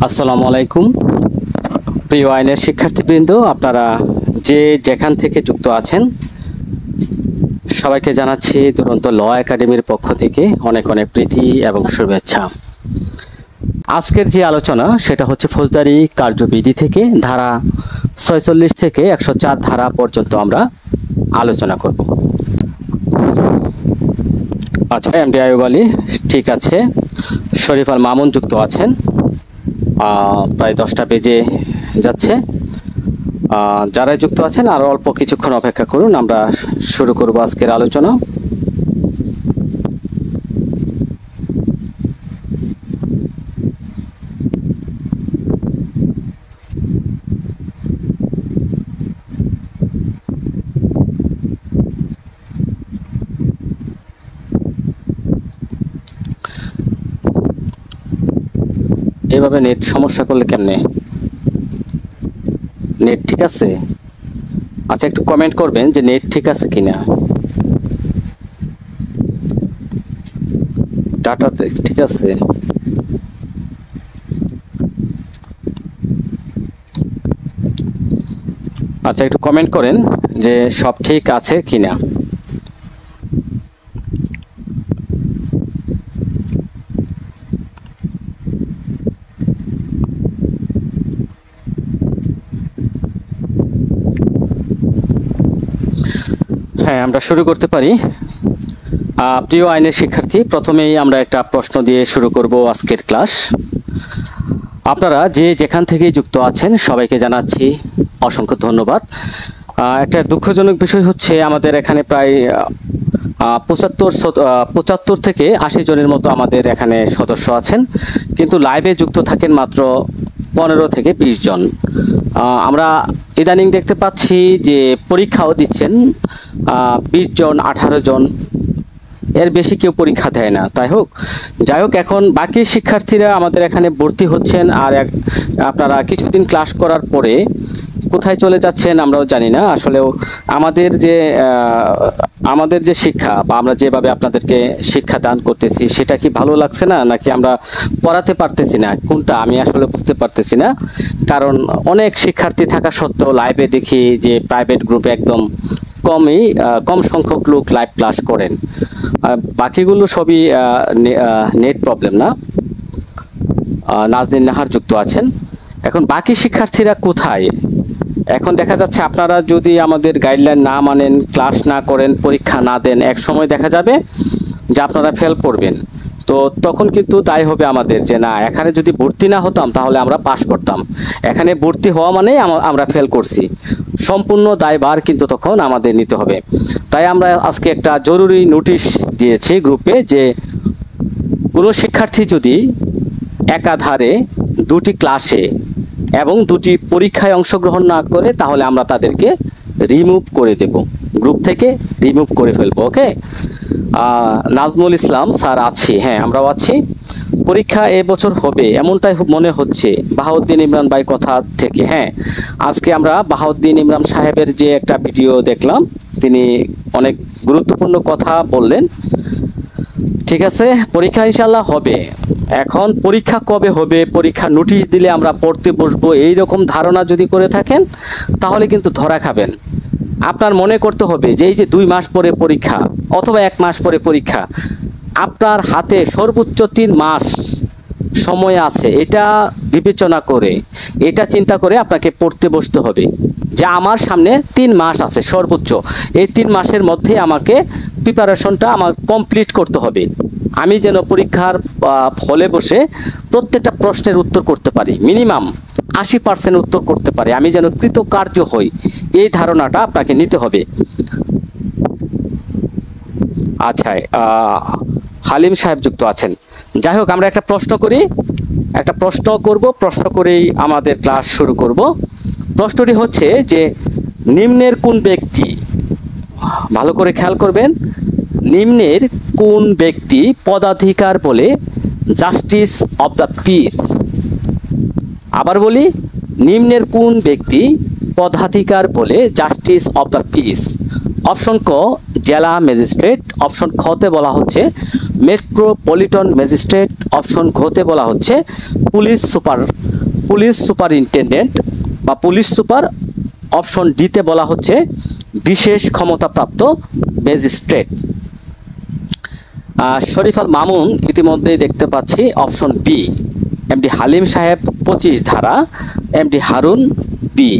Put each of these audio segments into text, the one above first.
আসসালামু আলাইকুম প্রিয় আইনের শিক্ষার্থীবৃন্দ, আপনারা যে যেখান থেকে যুক্ত আছেন সবাইকে জানাচ্ছি দুরন্ত ল একাডেমির পক্ষ থেকে অনেক অনেক প্রীতি এবং শুভেচ্ছা। আজকের যে আলোচনা সেটা হচ্ছে ফৌজদারি কার্যবিধি থেকে ধারা ৪৬ থেকে ১০৪ ধারা পর্যন্ত আমরা আলোচনা করব। আচ্ছা, এমডি আইয়ুব আলী ঠিক আছে, শরীফ আল মামুন যুক্ত আছেন। প্রায় 10টা বেজে যাচ্ছে। যারা যুক্ত আছেন আরো অল্প কিছুক্ষণ অপেক্ষা করুন, আমরা শুরু করব আজকের আলোচনা। এভাবে নেট সমস্যা করলে কেমনে? নেট ঠিক আছে? আচ্ছা, একটু কমেন্ট করবেন যে নেট ঠিক আছে কিনা, ডাটা ঠিক আছে। আচ্ছা, একটু কমেন্ট করেন যে সব ঠিক আছে কিনা। হ্যাঁ, আমরা শুরু করতে পারি। প্রিয় আইনের শিক্ষার্থী, প্রথমেই আমরা একটা প্রশ্ন দিয়ে শুরু করব আজকের ক্লাস। আপনারা যে যেখান থেকে যুক্ত আছেন সবাইকে জানাচ্ছি অসংখ্য ধন্যবাদ। একটা দুঃখজনক বিষয় হচ্ছে আমাদের এখানে প্রায় 75 থেকে 80 জনের মতো আমাদের এখানে সদস্য আছেন, কিন্তু লাইভে যুক্ত থাকেন মাত্র 15 থেকে 20 জন। আমরা ইদানিং দেখতে পাচ্ছি যে পরীক্ষাও দিচ্ছেন 20 জন 18 জন, এর বেশি কেউ পরীক্ষা দেয় না। যাই হোক, এখন বাকি শিক্ষার্থীরা আমাদের এখানে ভর্তি হচ্ছেন, আর আপনারা কিছুদিন ক্লাস করার পরে কোথায় চলে যাচ্ছেন আমরাও জানি না। আসলেও আমাদের যে শিক্ষা বা আমরা যেভাবে আপনাদেরকে শিক্ষা দান করতেছি সেটা কি ভালো লাগছে না, নাকি আমরা পড়াতে পারতেছি না, কোনটা আমি আসলে বুঝতে পারতেছি না। কারণ অনেক শিক্ষার্থী থাকা সত্ত্বেও লাইভে দেখি যে প্রাইভেট গ্রুপে একদম কম সংখ্যক লোক লাইভ ক্লাস করেন, বাকিগুলো সবই নেট প্রবলেম না। নাজনীন নাহার যুক্ত আছেন। এখন বাকি শিক্ষার্থীরা কোথায়? এখন দেখা যাচ্ছে আপনারা যদি আমাদের গাইডলাইন না মানেন, ক্লাস না করেন, পরীক্ষা না দেন, এক সময় দেখা যাবে যে আপনারা ফেল করবেন। তো তখন কিন্তু দায় হবে আমাদের, যে না, এখানে যদি ভর্তি না হতাম তাহলে আমরা পাস করতাম, এখানে ভর্তি হওয়া মানে আমরা ফেল করছি। সম্পূর্ণ দায়ভার কিন্তু তখন আমাদের নিতে হবে। তাই আমরা আজকে একটা জরুরি নোটিশ দিয়েছি গ্রুপে, যে কোনো শিক্ষার্থী যদি একাধারে 2টি ক্লাসে এবং 2টি পরীক্ষায় অংশগ্রহণ না করে তাহলে আমরা তাদেরকে রিমুভ করে দেব, গ্রুপ থেকে রিমুভ করে ফেলবো। ওকে, নাজমুল ইসলাম স্যার আছি, হ্যাঁ আমরাও আছি। পরীক্ষা এবছর হবে এমনটাই মনে হচ্ছে, বাহাউদ্দিন ইমরান ভাই কথা থেকে। হ্যাঁ, আজকে আমরা বাহাউদ্দিন ইমরান সাহেবের যে একটা ভিডিও দেখলাম, তিনি অনেক গুরুত্বপূর্ণ কথা বললেন। ঠিক আছে, পরীক্ষা ইনশাল্লাহ হবে। এখন পরীক্ষা কবে হবে, পরীক্ষা নোটিশ দিলে আমরা পড়তে বসবো, এইরকম ধারণা যদি করে থাকেন তাহলে কিন্তু ধরা খাবেন। আপনার মনে করতে হবে যে এই যে 2 মাস পরে পরীক্ষা অথবা 1 মাস পরে পরীক্ষা, আপনার হাতে সর্বোচ্চ 3 মাস সময় আছে। এটা বিবেচনা করে, এটা চিন্তা করে আপনাকে পড়তে বসতে হবে যে আমার সামনে 3 মাস আছে সর্বোচ্চ, এই 3 মাসের মধ্যে আমাকে প্রিপারেশনটা আমার কমপ্লিট করতে হবে। আমি যেন পরীক্ষার হলে বসে প্রত্যেকটা প্রশ্নের উত্তর করতে পারি, মিনিমাম 80% উত্তর করতে পারি, আমি যেন কৃতকার্য হই, এই ধারণাটা আপনাকে নিতে হবে। আচ্ছা, হালিম সাহেব যুক্ত আছেন। যাই হোক, আমরা একটা প্রশ্ন করব, প্রশ্ন করেই আমাদের ক্লাস শুরু করব। প্রশ্নটি হচ্ছে যে নিম্নের কোন ব্যক্তি, ভালো করে খেয়াল করবেন, নিম্নের কোন ব্যক্তি পদাধিকার বলে জাস্টিস অব দ্য পিস? আবার বলি, নিম্নের কোন ব্যক্তি পদাধিকার বলে justice of the piece? Option ক জেলা ম্যাজিস্ট্রেট, অপশন খ তে বলা হচ্ছে মেট্রোপলিটন ম্যাজিস্ট্রেট। অপশন ঘতে বলা হচ্ছে পুলিশ সুপারিনটেন্ডেন্ট বা পুলিশ সুপার। অপশন ডিতে বলা হচ্ছে বিশেষ ক্ষমতাপ্রাপ্ত ম্যাজিস্ট্রেট। শরীফাল মামুন ইতিমধ্যেই দেখতে পাচ্ছি অপশন বি, এমডি হালিম সাহেব 25 ধারা, এমডি হারুন বি।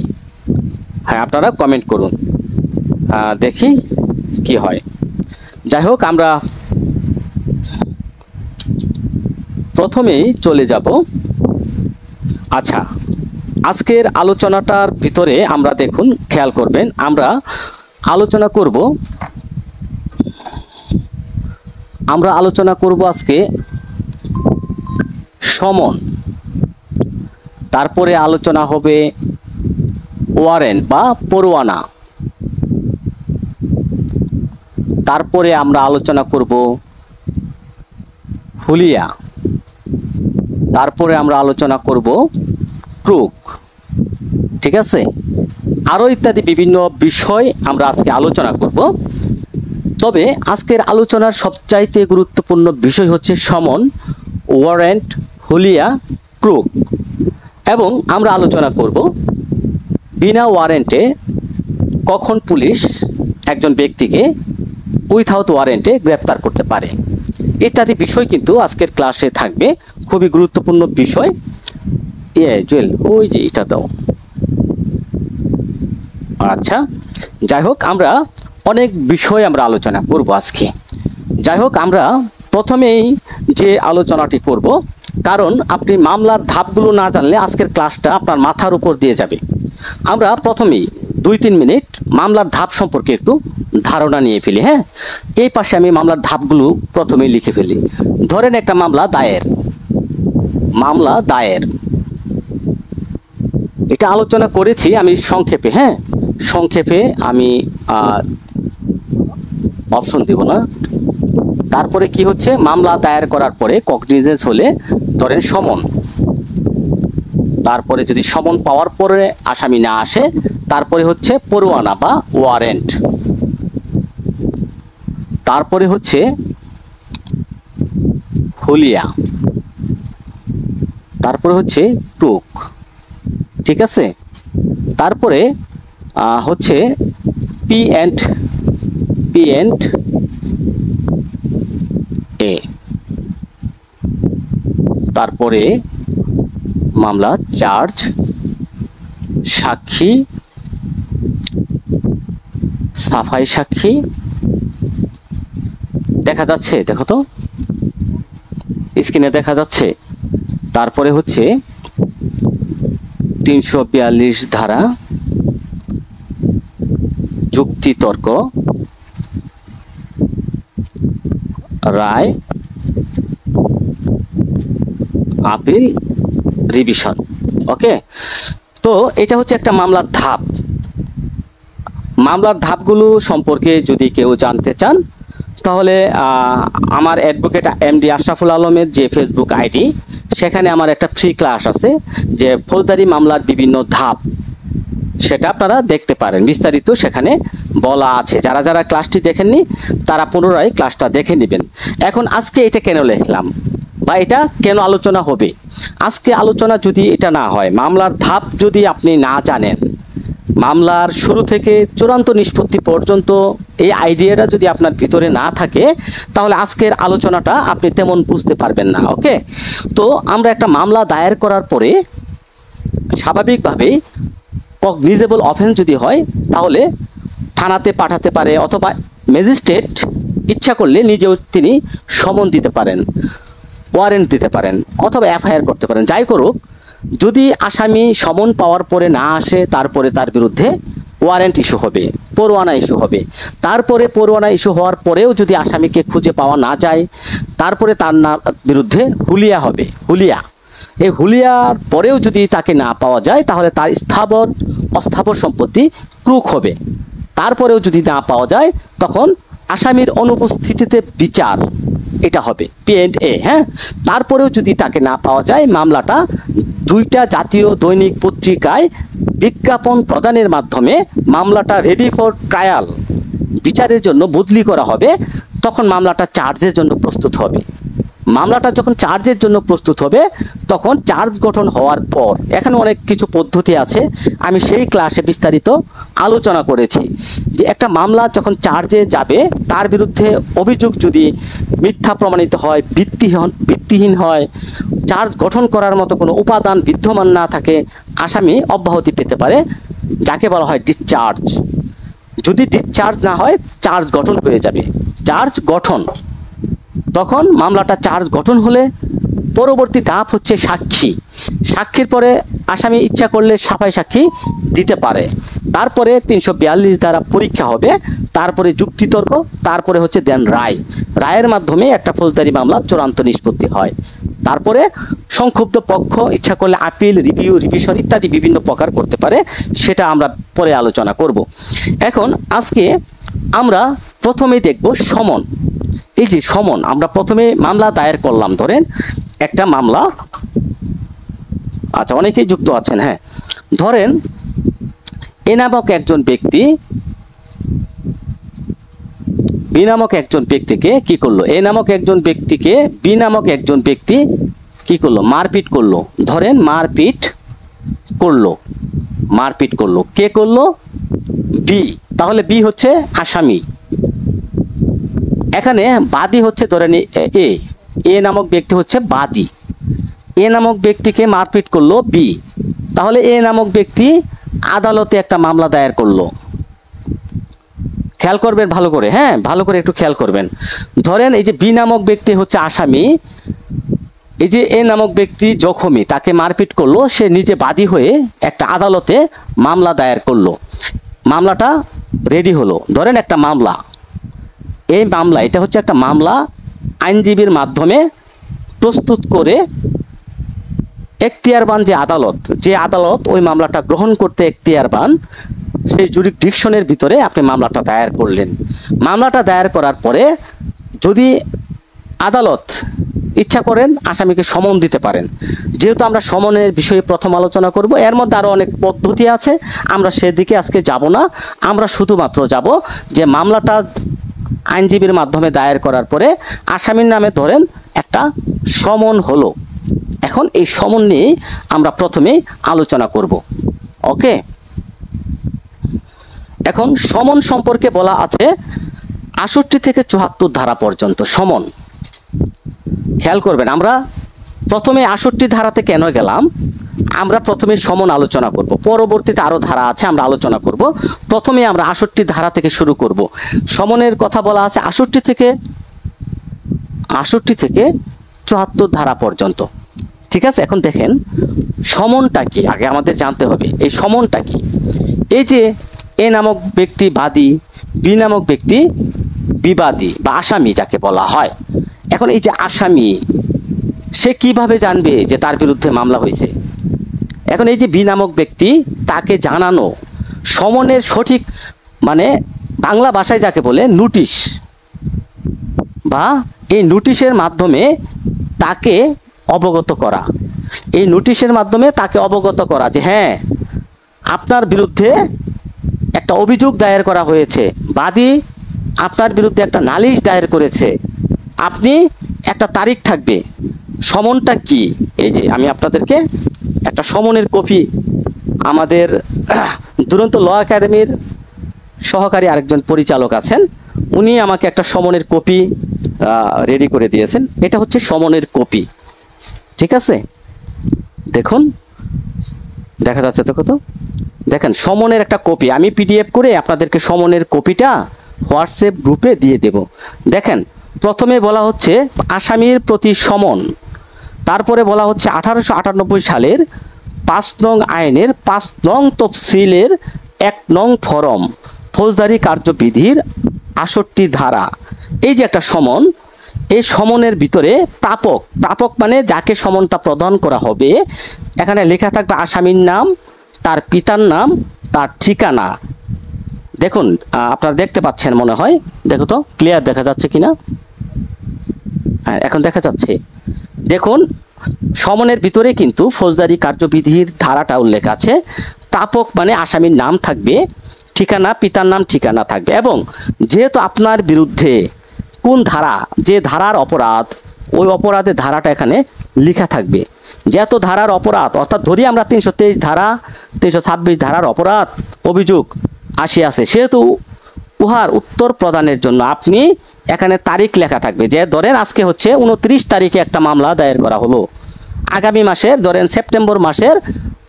হ্যাঁ, আপনারা কমেন্ট করুন, দেখি কি হয়। যাই হোক, আমরা প্রথমেই চলে যাব। আচ্ছা, আজকের আলোচনাটার ভিতরে আমরা দেখুন, খেয়াল করবেন, আমরা আলোচনা করব আজকে সমন, তারপরে আলোচনা হবে ওয়ারেন্ট বা পরোয়ানা, তারপরে আমরা আলোচনা করব হুলিয়া, তারপরে আমরা আলোচনা করব ক্রুক। ঠিক আছে, আরো ইত্যাদি বিভিন্ন বিষয় আমরা আজকে আলোচনা করব। তবে আজকের আলোচনার সবচাইতে গুরুত্বপূর্ণ বিষয় হচ্ছে সমন, ওয়ারেন্ট, হুলিয়া, ক্রুক। এবং আমরা আলোচনা করব বিনা ওয়ারেন্টে কখন পুলিশ একজন ব্যক্তিকে উইথাউট ওয়ারেন্টে গ্রেপ্তার করতে পারে, ইত্যাদি বিষয় কিন্তু আজকের ক্লাসে থাকবে। খুবই গুরুত্বপূর্ণ বিষয়। জুয়েল, ওই যে এটা দাও। আচ্ছা, যাই হোক, আমরা অনেক বিষয় আমরা আলোচনা করব আজকে। যাই হোক, আমরা প্রথমেই যে আলোচনাটি করব, কারণ আপনি মামলার ধাপগুলো না জানলে আজকের ক্লাসটা আপনার মাথার উপর দিয়ে যাবে। আমরা প্রথমেই 2-3 মিনিট মামলার ধাপ সম্পর্কে একটু ধারণা নিয়ে ফেলি। হ্যাঁ, এই পাশে আমি মামলার ধাপগুলো প্রথমেই লিখে ফেলি। ধরেন একটা মামলা দায়ের, এটা আলোচনা করেছি আমি সংক্ষেপে। হ্যাঁ, সংক্ষেপে আমি অপশন দিব না। তারপরে কি হচ্ছে, মামলা দায়ের করার পরে কগনিজেন্স হলে ধরেন সমন, তারপরে যদি সমন পাওয়ার পরে আসামি না আসে, তারপরে হচ্ছে পরোয়ানা বা ওয়ারেন্ট, তারপরে হচ্ছে হুলিয়া, তারপরে হচ্ছে ক্রুক। ঠিক আছে, তারপরে হচ্ছে পি এন্ড এ, তারপরে মামলা চার্জ, সাক্ষী, সাফাই সাক্ষী। দেখা যাচ্ছে? দেখো তো, স্ক্রিনে দেখা যাচ্ছে। তারপরে হচ্ছে 342 ধারা, যুক্তিতর্ক, রায়, আপিল, রিভিশন। ওকে, তো এটা হচ্ছে একটা মামলার ধাপ। মামলার ধাপগুলো সম্পর্কে যদি কেউ জানতে চান, তাহলে আমার অ্যাডভোকেট এমডি আশরাফুল আলমের যে ফেসবুক আইডি, সেখানে আমার একটা ফ্রি ক্লাস আছে যে ফৌজদারি মামলার বিভিন্ন ধাপ, সেটা আপনারা দেখতে পারেন। বিস্তারিত সেখানে বলা আছে। যারা যারা ক্লাসটি দেখেননি তারা পুনরায় ক্লাসটা দেখে নেবেন। এখন আজকে এটা কেন লিখলাম বা এটা কেন আলোচনা হবে? আজকে আলোচনা যদি এটা না হয়, মামলার ধাপ যদি আপনি না জানেন, মামলার শুরু থেকে চূড়ান্ত নিষ্পত্তি পর্যন্ত এই আইডিয়াটা যদি আপনার ভিতরে না থাকে, তাহলে আজকের আলোচনাটা আপনি তেমন বুঝতে পারবেন না। ওকে, তো আমরা একটা মামলা দায়ের করার পরে স্বাভাবিকভাবে কগনিজেবল অফেন্স যদি হয়, তাহলে থানাতে পাঠাতে পারে, অথবা ম্যাজিস্ট্রেট ইচ্ছা করলে নিজেও তিনি সমন দিতে পারেন, ওয়ারেন্ট দিতে পারেন, অথবা এফআইআর করতে পারেন। যাই করুক, যদি আসামি সমন পাওয়ার পরে না আসে, তারপরে তার বিরুদ্ধে ওয়ারেন্ট ইস্যু হবে, পরোয়ানা ইস্যু হবে। তারপরে পরোয়ানা ইস্যু হওয়ার পরেও যদি আসামিকে খুঁজে পাওয়া না যায়, তারপরে তার বিরুদ্ধে হুলিয়া হবে। এই হুলিয়ার পরেও যদি তাকে না পাওয়া যায়, তাহলে তার স্থাবর অস্থাবর সম্পত্তি ক্রুক হবে। তারপরেও যদি না পাওয়া যায়, তখন আসামির অনুপস্থিতিতে বিচার, এটা হবে P&A। হ্যাঁ, তারপরেও যদি তাকে না পাওয়া যায়, মামলাটা 2টা জাতীয় দৈনিক পত্রিকায় বিজ্ঞাপন প্রদানের মাধ্যমে মামলাটা রেডি ফর ট্রায়াল, বিচারের জন্য বদলি করা হবে। তখন মামলাটা চার্জের জন্য প্রস্তুত হবে। মামলাটা যখন চার্জের জন্য প্রস্তুত হবে তখন চার্জ গঠন হওয়ার পর এখানে অনেক কিছু পদ্ধতি আছে, আমি সেই ক্লাসে বিস্তারিত আলোচনা করেছি যে একটা মামলা যখন চার্জে যাবে তার বিরুদ্ধে অভিযোগ যদি মিথ্যা প্রমাণিত হয়, ভিত্তিহীন হয়, চার্জ গঠন করার মতো কোনো উপাদান বিদ্যমান না থাকে, আসামি অব্যাহতি পেতে পারে, যাকে বলা হয় ডিসচার্জ। যদি ডিসচার্জ না হয় চার্জ গঠন হয়ে যাবে। চার্জ গঠন, তখন মামলাটা চার্জ গঠন হলে পরবর্তী ধাপ হচ্ছে সাক্ষী। সাক্ষীর পরে আসামি ইচ্ছা করলে সাফাই সাক্ষী দিতে পারে। তারপরে 342 দ্বারা পরীক্ষা হবে, তারপরে যুক্তিতর্ক, তারপরে হচ্ছে দেন রায়। রায়ের মাধ্যমে একটা ফৌজদারি মামলা চূড়ান্ত নিষ্পত্তি হয়। তারপরে সংক্ষুব্ধ পক্ষ ইচ্ছা করলে আপিল, রিভিউ, রিভিশন ইত্যাদি বিভিন্ন প্রকার করতে পারে, সেটা আমরা পরে আলোচনা করব। এখন আজকে আমরা প্রথমেই দেখব সমন। এই যে সমন, আমরা প্রথমে মামলা দায়ের করলাম, ধরেন একটা মামলা, আচ্ছা অনেকেই যুক্ত আছেন, হ্যাঁ, ধরেন এ নামক একজন ব্যক্তি বি নামক একজন ব্যক্তিকে কি করলো, এ নামক একজন ব্যক্তিকে বি নামক একজন ব্যক্তি কি করলো, মারপিট করলো। ধরেন মারপিট করলো, কে করলো, বি। তাহলে বি হচ্ছে আসামি। এখানে বাদী হচ্ছে ধরেন এ নামক ব্যক্তি হচ্ছে বাদী। এ নামক ব্যক্তিকে মারপিট করলো বি, তাহলে এ নামক ব্যক্তি আদালতে একটা মামলা দায়ের করলো। খেয়াল করবেন ভালো করে, হ্যাঁ ভালো করে একটু খেয়াল করবেন। ধরেন এই যে বি নামক ব্যক্তি হচ্ছে আসামি, এই যে এ নামক ব্যক্তি জখমি, তাকে মারপিট করলো, সে নিজে বাদী হয়ে একটা আদালতে মামলা দায়ের করলো। মামলাটা রেডি হলো, ধরেন একটা মামলা, এই মামলা, এটা হচ্ছে একটা মামলা আইনজীবীর মাধ্যমে প্রস্তুত করে এখতিয়ারবান যে আদালত ওই মামলাটা গ্রহণ করতে এখতিয়ারবান, সেই জুরিসডিকশনের ভিতরে আপনি মামলাটা দায়ের করলেন। মামলাটা দায়ের করার পরে যদি আদালত ইচ্ছা করেন আসামিকে সমন দিতে পারেন। যেহেতু আমরা সমনের বিষয়ে প্রথম আলোচনা করব, এর মধ্যে আরও অনেক পদ্ধতি আছে, আমরা সেদিকে আজকে যাব না। আমরা শুধুমাত্র যাব যে মামলাটা আইনজীবীর মাধ্যমে দায়ের করার পরে আসামির নামে ধরেন একটা সমন হলো। এখন এই সমন নিয়ে আমরা প্রথমেই আলোচনা করব। ওকে, এখন সমন সম্পর্কে বলা আছে 68 থেকে 74 ধারা পর্যন্ত সমন। খেয়াল করবেন, আমরা প্রথমে 68 ধারাতে কেন গেলাম, আমরা প্রথমে সমন আলোচনা করব, পরবর্তীতে আরো ধারা আছে আমরা আলোচনা করব। প্রথমে আমরা 68 ধারা থেকে শুরু করব। সমনের কথা বলা আছে 68 থেকে 74 ধারা পর্যন্ত। ঠিক আছে, এখন দেখেন সমনটা কি, আগে আমাদের জানতে হবে এই সমনটা কি। এই যে এ নামক ব্যক্তি বাদী, বি নামক ব্যক্তি বিবাদী বা আসামি যাকে বলা হয়। এখন এই যে আসামি, সে কিভাবে জানবে যে তার বিরুদ্ধে মামলা হয়েছে? এখন এই যে বি নামক ব্যক্তি, তাকে জানানো সমনের সঠিক মানে বাংলা ভাষায় যাকে বলে নোটিশ, বা এই নোটিশের মাধ্যমে তাকে অবগত করা। এই নোটিশের মাধ্যমে তাকে অবগত করা যে হ্যাঁ আপনার বিরুদ্ধে একটা অভিযোগ দায়ের করা হয়েছে, বাদী আপনার বিরুদ্ধে একটা নালিশ দায়ের করেছে, আপনি একটা তারিখ থাকবে। সমনটা কি, এই যে আমি আপনাদেরকে একটা সমনের কপি, আমাদের দুরন্ত ল একাডেমির সহকারী আরেকজন পরিচালক আছেন, উনি আমাকে একটা সমনের কপি রেডি করে দিয়েছেন। এটা হচ্ছে সমনের কপি। ঠিক আছে, দেখুন দেখা যাচ্ছে তো, কত দেখেন সমনের একটা কপি আমি পিডিএফ করে আপনাদেরকে সমনের কপিটা হোয়াটসঅ্যাপ গ্রুপে দিয়ে দেব। দেখেন প্রথমে বলা হচ্ছে আসামির প্রতি সমন, তারপরে বলা হচ্ছে 1898 সালের 5 নং আইনের 5 নং তফসিলের 1 নং ফরম ফৌজদারি কার্যবিধির 68 ধারা। এই যে একটা সমন, এই সমনের ভিতরে প্রাপক মানে যাকে সমনটা প্রদান করা হবে, এখানে লেখা থাকবে আসামির নাম, তার পিতার নাম, তার ঠিকানা। দেখুন আপনারা দেখতে পাচ্ছেন মনে হয়, দেখো তো ক্লিয়ার দেখা যাচ্ছে কিনা, হ্যাঁ এখন দেখা যাচ্ছে। দেখুন সমনের ভিতরে কিন্তু ফৌজদারি কার্যবিধির ধারাটা উল্লেখ আছে। প্রাপক মানে আসামির নাম থাকবে, ঠিকানা পিতার নাম ঠিকানা থাকবে, এবং যেহেতু আপনার বিরুদ্ধে কোন ধারা, যে ধারার অপরাধ, ওই অপরাধের ধারাটা এখানে লেখা থাকবে। যে এত ধারার অপরাধ, অর্থাৎ ধরি আমরা 323 ধারা 326 ধারার অপরাধ অভিযোগ আসিয়াছে, সেহেতু উহার উত্তর প্রদানের জন্য আপনি এখানে তারিখ লেখা থাকবে। যে ধরেন আজকে হচ্ছে 29 তারিখে একটা মামলা দায়ের করা হলো, আগামী মাসের ধরেন সেপ্টেম্বর মাসের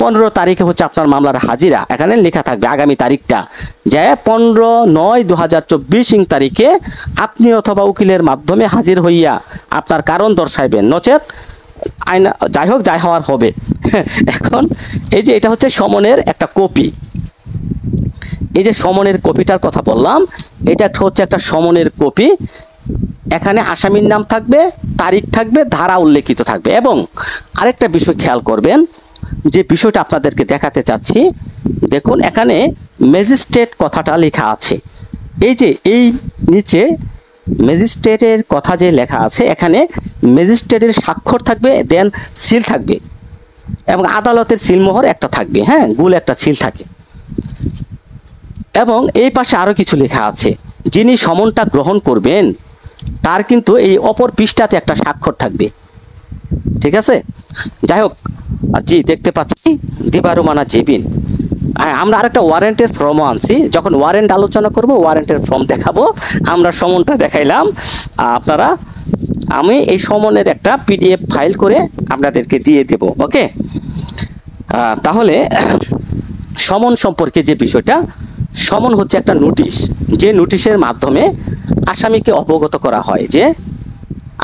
15 তারিখে হচ্ছে আপনার মামলার হাজিরা, এখানে লেখা থাকবে আগামী তারিখটা, যে 15/9/2024 তারিখে আপনি অথবা উকিলের মাধ্যমে হাজির হইয়া আপনার কারণ দর্শাইবেন, নচেত আইন যাই হোক যাই হওয়ার হবে। এখন এই যে এটা হচ্ছে সমনের একটা কপি, এই যে সমনের কপিটার কথা বললাম, এটা হচ্ছে একটা সমনের কপি। এখানে আসামির নাম থাকবে, তারিখ থাকবে, ধারা উল্লেখিত থাকবে। এবং আরেকটা বিষয় খেয়াল করবেন, যে বিষয়টা আপনাদেরকে দেখাতে চাচ্ছি, দেখুন এখানে ম্যাজিস্ট্রেট কথাটা লেখা আছে। এই যে এই নিচে ম্যাজিস্ট্রেটের কথা যে লেখা আছে, এখানে ম্যাজিস্ট্রেটের স্বাক্ষর থাকবে, দেন সিল থাকবে, এবং আদালতের সিলমোহর একটা থাকবে, হ্যাঁ, গুল একটা সিল থাকে। এবং এই পাশে আরও কিছু লেখা আছে, যিনি সমনটা গ্রহণ করবেন তার কিন্তু এই অপর পৃষ্ঠাতে একটা স্বাক্ষর থাকবে, ঠিক আছে। যাই হোক, জি দেখতে পাচ্ছি দিবারুমানা জেবিন। হ্যাঁ, আমরা আরেকটা ওয়ারেন্টের ফর্মও আনছি, যখন ওয়ারেন্ট আলোচনা করব ওয়ারেন্টের ফর্ম দেখাবো। আমরা সমনটা দেখাইলাম, আপনারা আমি এই সমনের একটা পিডিএফ ফাইল করে আপনাদেরকে দিয়ে দেব, ওকে। তাহলে সমন সম্পর্কে যে বিষয়টা, সমন হচ্ছে একটা নোটিশ, যে নোটিশের মাধ্যমে আসামিকে অবগত করা হয় যে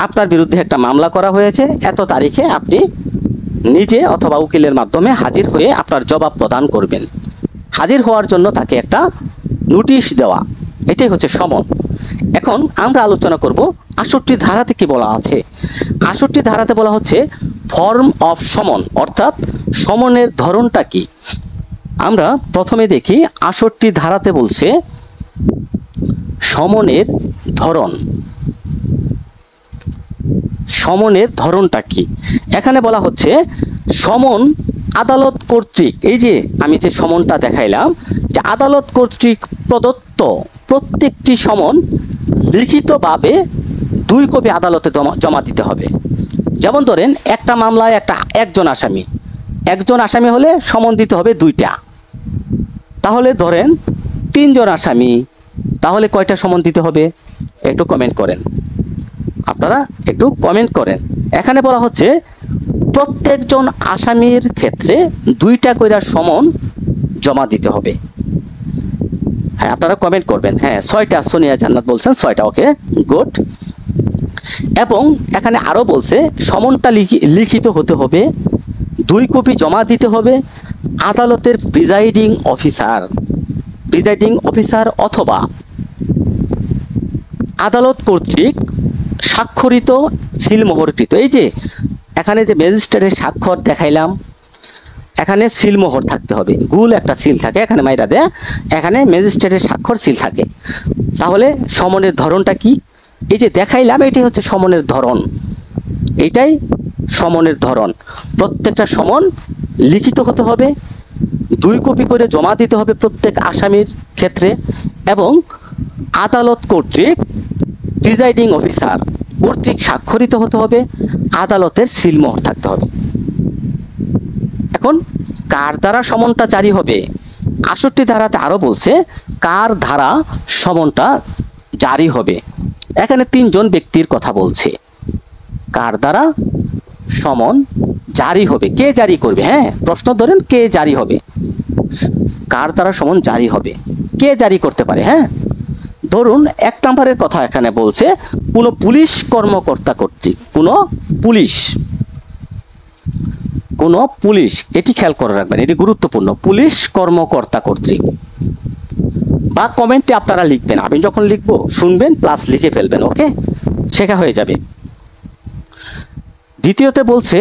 আপনার বিরুদ্ধে একটা মামলা করা হয়েছে, এত তারিখে আপনি নিজে অথবা উকিলের মাধ্যমে হাজির হয়ে আপনার জবাব প্রদান করবেন। হাজির হওয়ার জন্য তাকে একটা নোটিশ দেওয়া, এটাই হচ্ছে সমন। এখন আমরা আলোচনা করব 68 ধারাতে কি বলা আছে। 68 ধারাতে বলা হচ্ছে ফর্ম অফ সমন, অর্থাৎ সমনের ধরনটা কি। আমরা প্রথমে দেখি 68 ধারাতে বলছে সমনের ধরন। সমনের ধরনটা কি, এখানে বলা হচ্ছে সমন আদালত কর্তৃক, এই যে আমি যে সমনটা দেখাইলাম, যে আদালত কর্তৃক প্রদত্ত প্রত্যেকটি সমন লিখিতভাবে 2 কপি আদালতে জমা দিতে হবে। যেমন ধরেন একটা মামলায় একজন আসামি হলে সমন দিতে হবে 2টা। তাহলে ধরেন 3 জন আসামি, তাহলে কয়টা সমন দিতে হবে? একটু কমেন্ট করেন, আপনারা একটু কমেন্ট করেন। এখানে বলা হচ্ছে প্রত্যেকজন আসামির ক্ষেত্রে 2টা কইরা সমন জমা দিতে হবে। হ্যাঁ, আপনারা কমেন্ট করবেন। হ্যাঁ, 6টা, সোনিয়া জান্নাত বলছেন 6টা, ওকে গুড। এবং এখানে আরো বলছে সমনটা লিখিত হতে হবে, 2 কপি জমা দিতে হবে আদালতের প্রিজাইডিং অফিসার অথবা আদালত কর্তৃক স্বাক্ষরিত সিলমোহরকৃত। এই যে এখানে যে ম্যাজিস্ট্রেটের স্বাক্ষর দেখাইলাম, এখানে সিলমোহর থাকতে হবে, গুল একটা সিল থাকে এখানে মাইরা দেয়া, এখানে ম্যাজিস্ট্রেটের স্বাক্ষর সিল থাকে। তাহলে সমনের ধরনটা কি, এই যে দেখাইলাম, এটাই হচ্ছে সমনের ধরন, এইটাই সমনের ধরন। প্রত্যেকটা সমন লিখিত হতে হবে, 2 কপি করে জমা দিতে হবে প্রত্যেক আসামির ক্ষেত্রে, এবং আদালত কর্তৃক প্রিজাইডিং অফিসার কর্তৃক স্বাক্ষরিত হতে হবে, আদালতের সিলমোহর থাকতে হবে। এখন কার দ্বারা সমনটা জারি হবে? 68 ধারাতে আরো বলছে কার দ্বারা সমনটা জারি হবে। এখানে 3 জন ব্যক্তির কথা বলছে, কার দ্বারা সমন জারি হবে, কে জারি করবে। হ্যাঁ, প্রশ্ন ধরেন কে জারি হবে, কার দ্বারা সমন জারি হবে, কে জারি করতে পারে। হ্যাঁ, ধরুন 1 নম্বরের কথা এখানে বলছে কোনো পুলিশ কর্মকর্তা কর্তৃক, কোনো পুলিশ, এটি খেয়াল করে রাখবেন, এটি গুরুত্বপূর্ণ, পুলিশ কর্মকর্তা কর্তৃক। বা কমেন্টে আপনারা লিখবেন, আমি যখন লিখবো শুনবেন প্লাস লিখে ফেলবেন, ওকে, শেখা হয়ে যাবে। দ্বিতীয়তে বলছে